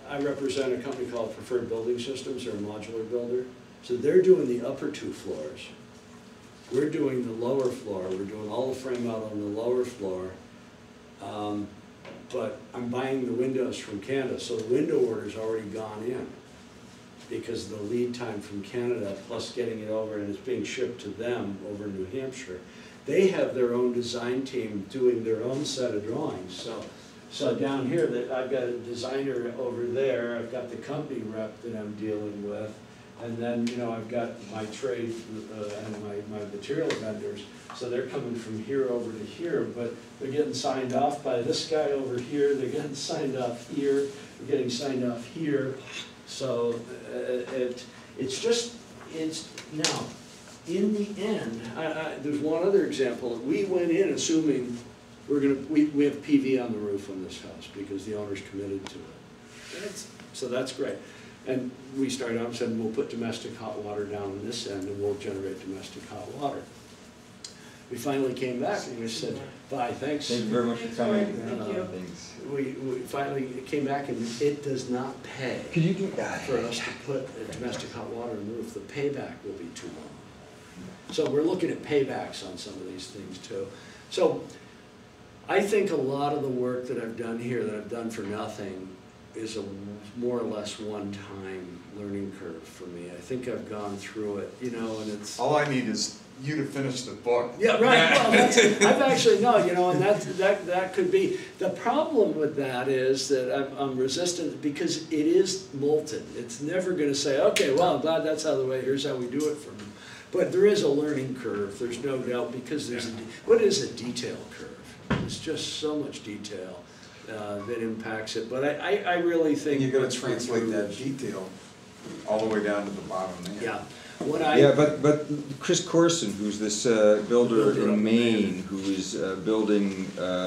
S3: I represent a company called Preferred Building Systems, they're a modular builder. So they're doing the upper 2 floors. We're doing the lower floor. We're doing all the frame out on the lower floor. But I'm buying the windows from Canada, so the window order's already gone in because the lead time from Canada, plus getting it over, and it's being shipped to them over in New Hampshire. They have their own design team doing their own set of drawings. So down here, I've got a designer over there, I've got the company rep that I'm dealing with, And then, you know, I've got my trade and my material vendors, so they're coming from here over to here, but they're getting signed off by this guy over here, they're getting signed off here, they're getting signed off here. So it's now, in the end, there's one other example. We went in assuming we have PV on the roof on this house because the owner's committed to it. So that's great. And we started out and said, we'll put domestic hot water down on this end and we'll generate domestic hot water. We finally came back and we said, bye, thanks.
S5: Thank you very much for coming.
S2: Thank you.
S5: Thanks.
S3: We finally came back and it does not pay
S5: Could you do
S3: for us to put a domestic hot water on the roof. The payback will be too long. So we're looking at paybacks on some of these things too. So I think a lot of the work that I've done here, that I've done for nothing, is a more or less one-time learning curve for me. I think I've gone through it, you know, and it's...
S6: All I need is you to finish the book.
S3: Yeah, right, well, I've actually, no, you know, and that could be, the problem with that is that I'm resistant because it is molten. It's never gonna say, okay, well, I'm glad that's out of the way, here's how we do it for them. But there is a learning curve, there's no doubt, because there's what is a detail curve? There's just so much detail that impacts it, but I really think...
S6: And you're gonna
S3: what's
S6: translate that
S3: improved-
S6: detail all the way down to the bottom there.
S3: Yeah.
S5: Yeah, but Chris Corson, who's this builder in Maine, who is building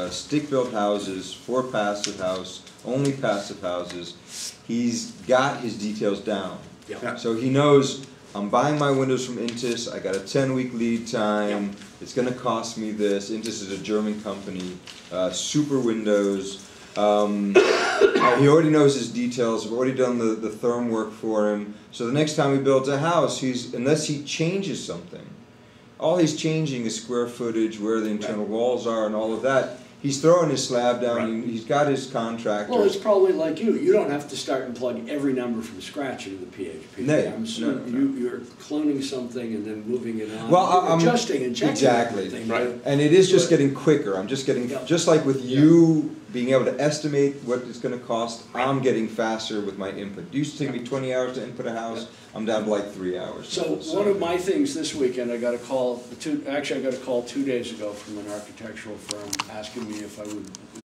S5: stick-built houses for passive house, only passive houses, he's got his details down.
S3: Yeah.
S5: So he knows, I'm buying my windows from Intis, I got a 10-week lead time, it's gonna cost me this. Intis is a German company, super windows. He already knows his details, I've already done the therm work for him. So the next time he builds a house, unless he changes something, all he's changing is square footage, where the internal walls are and all of that. He's throwing his slab down, he's got his contractor.
S3: Well, it's probably like you don't have to start and plug every number from scratch into the PHP.
S5: No,
S3: I'm assuming you're cloning something and then moving it on,
S5: Well, I'm
S3: adjusting and checking
S5: exactly.
S3: everything.
S6: Right.
S5: And it is just getting quicker. I'm just getting, just like with you being able to estimate what it's going to cost, I'm getting faster with my input. It used to take me 20 hours to input a house. I'm down to like 3 hours.
S3: So one of my things this weekend, I got a call 2 days ago from an architectural firm asking me if I would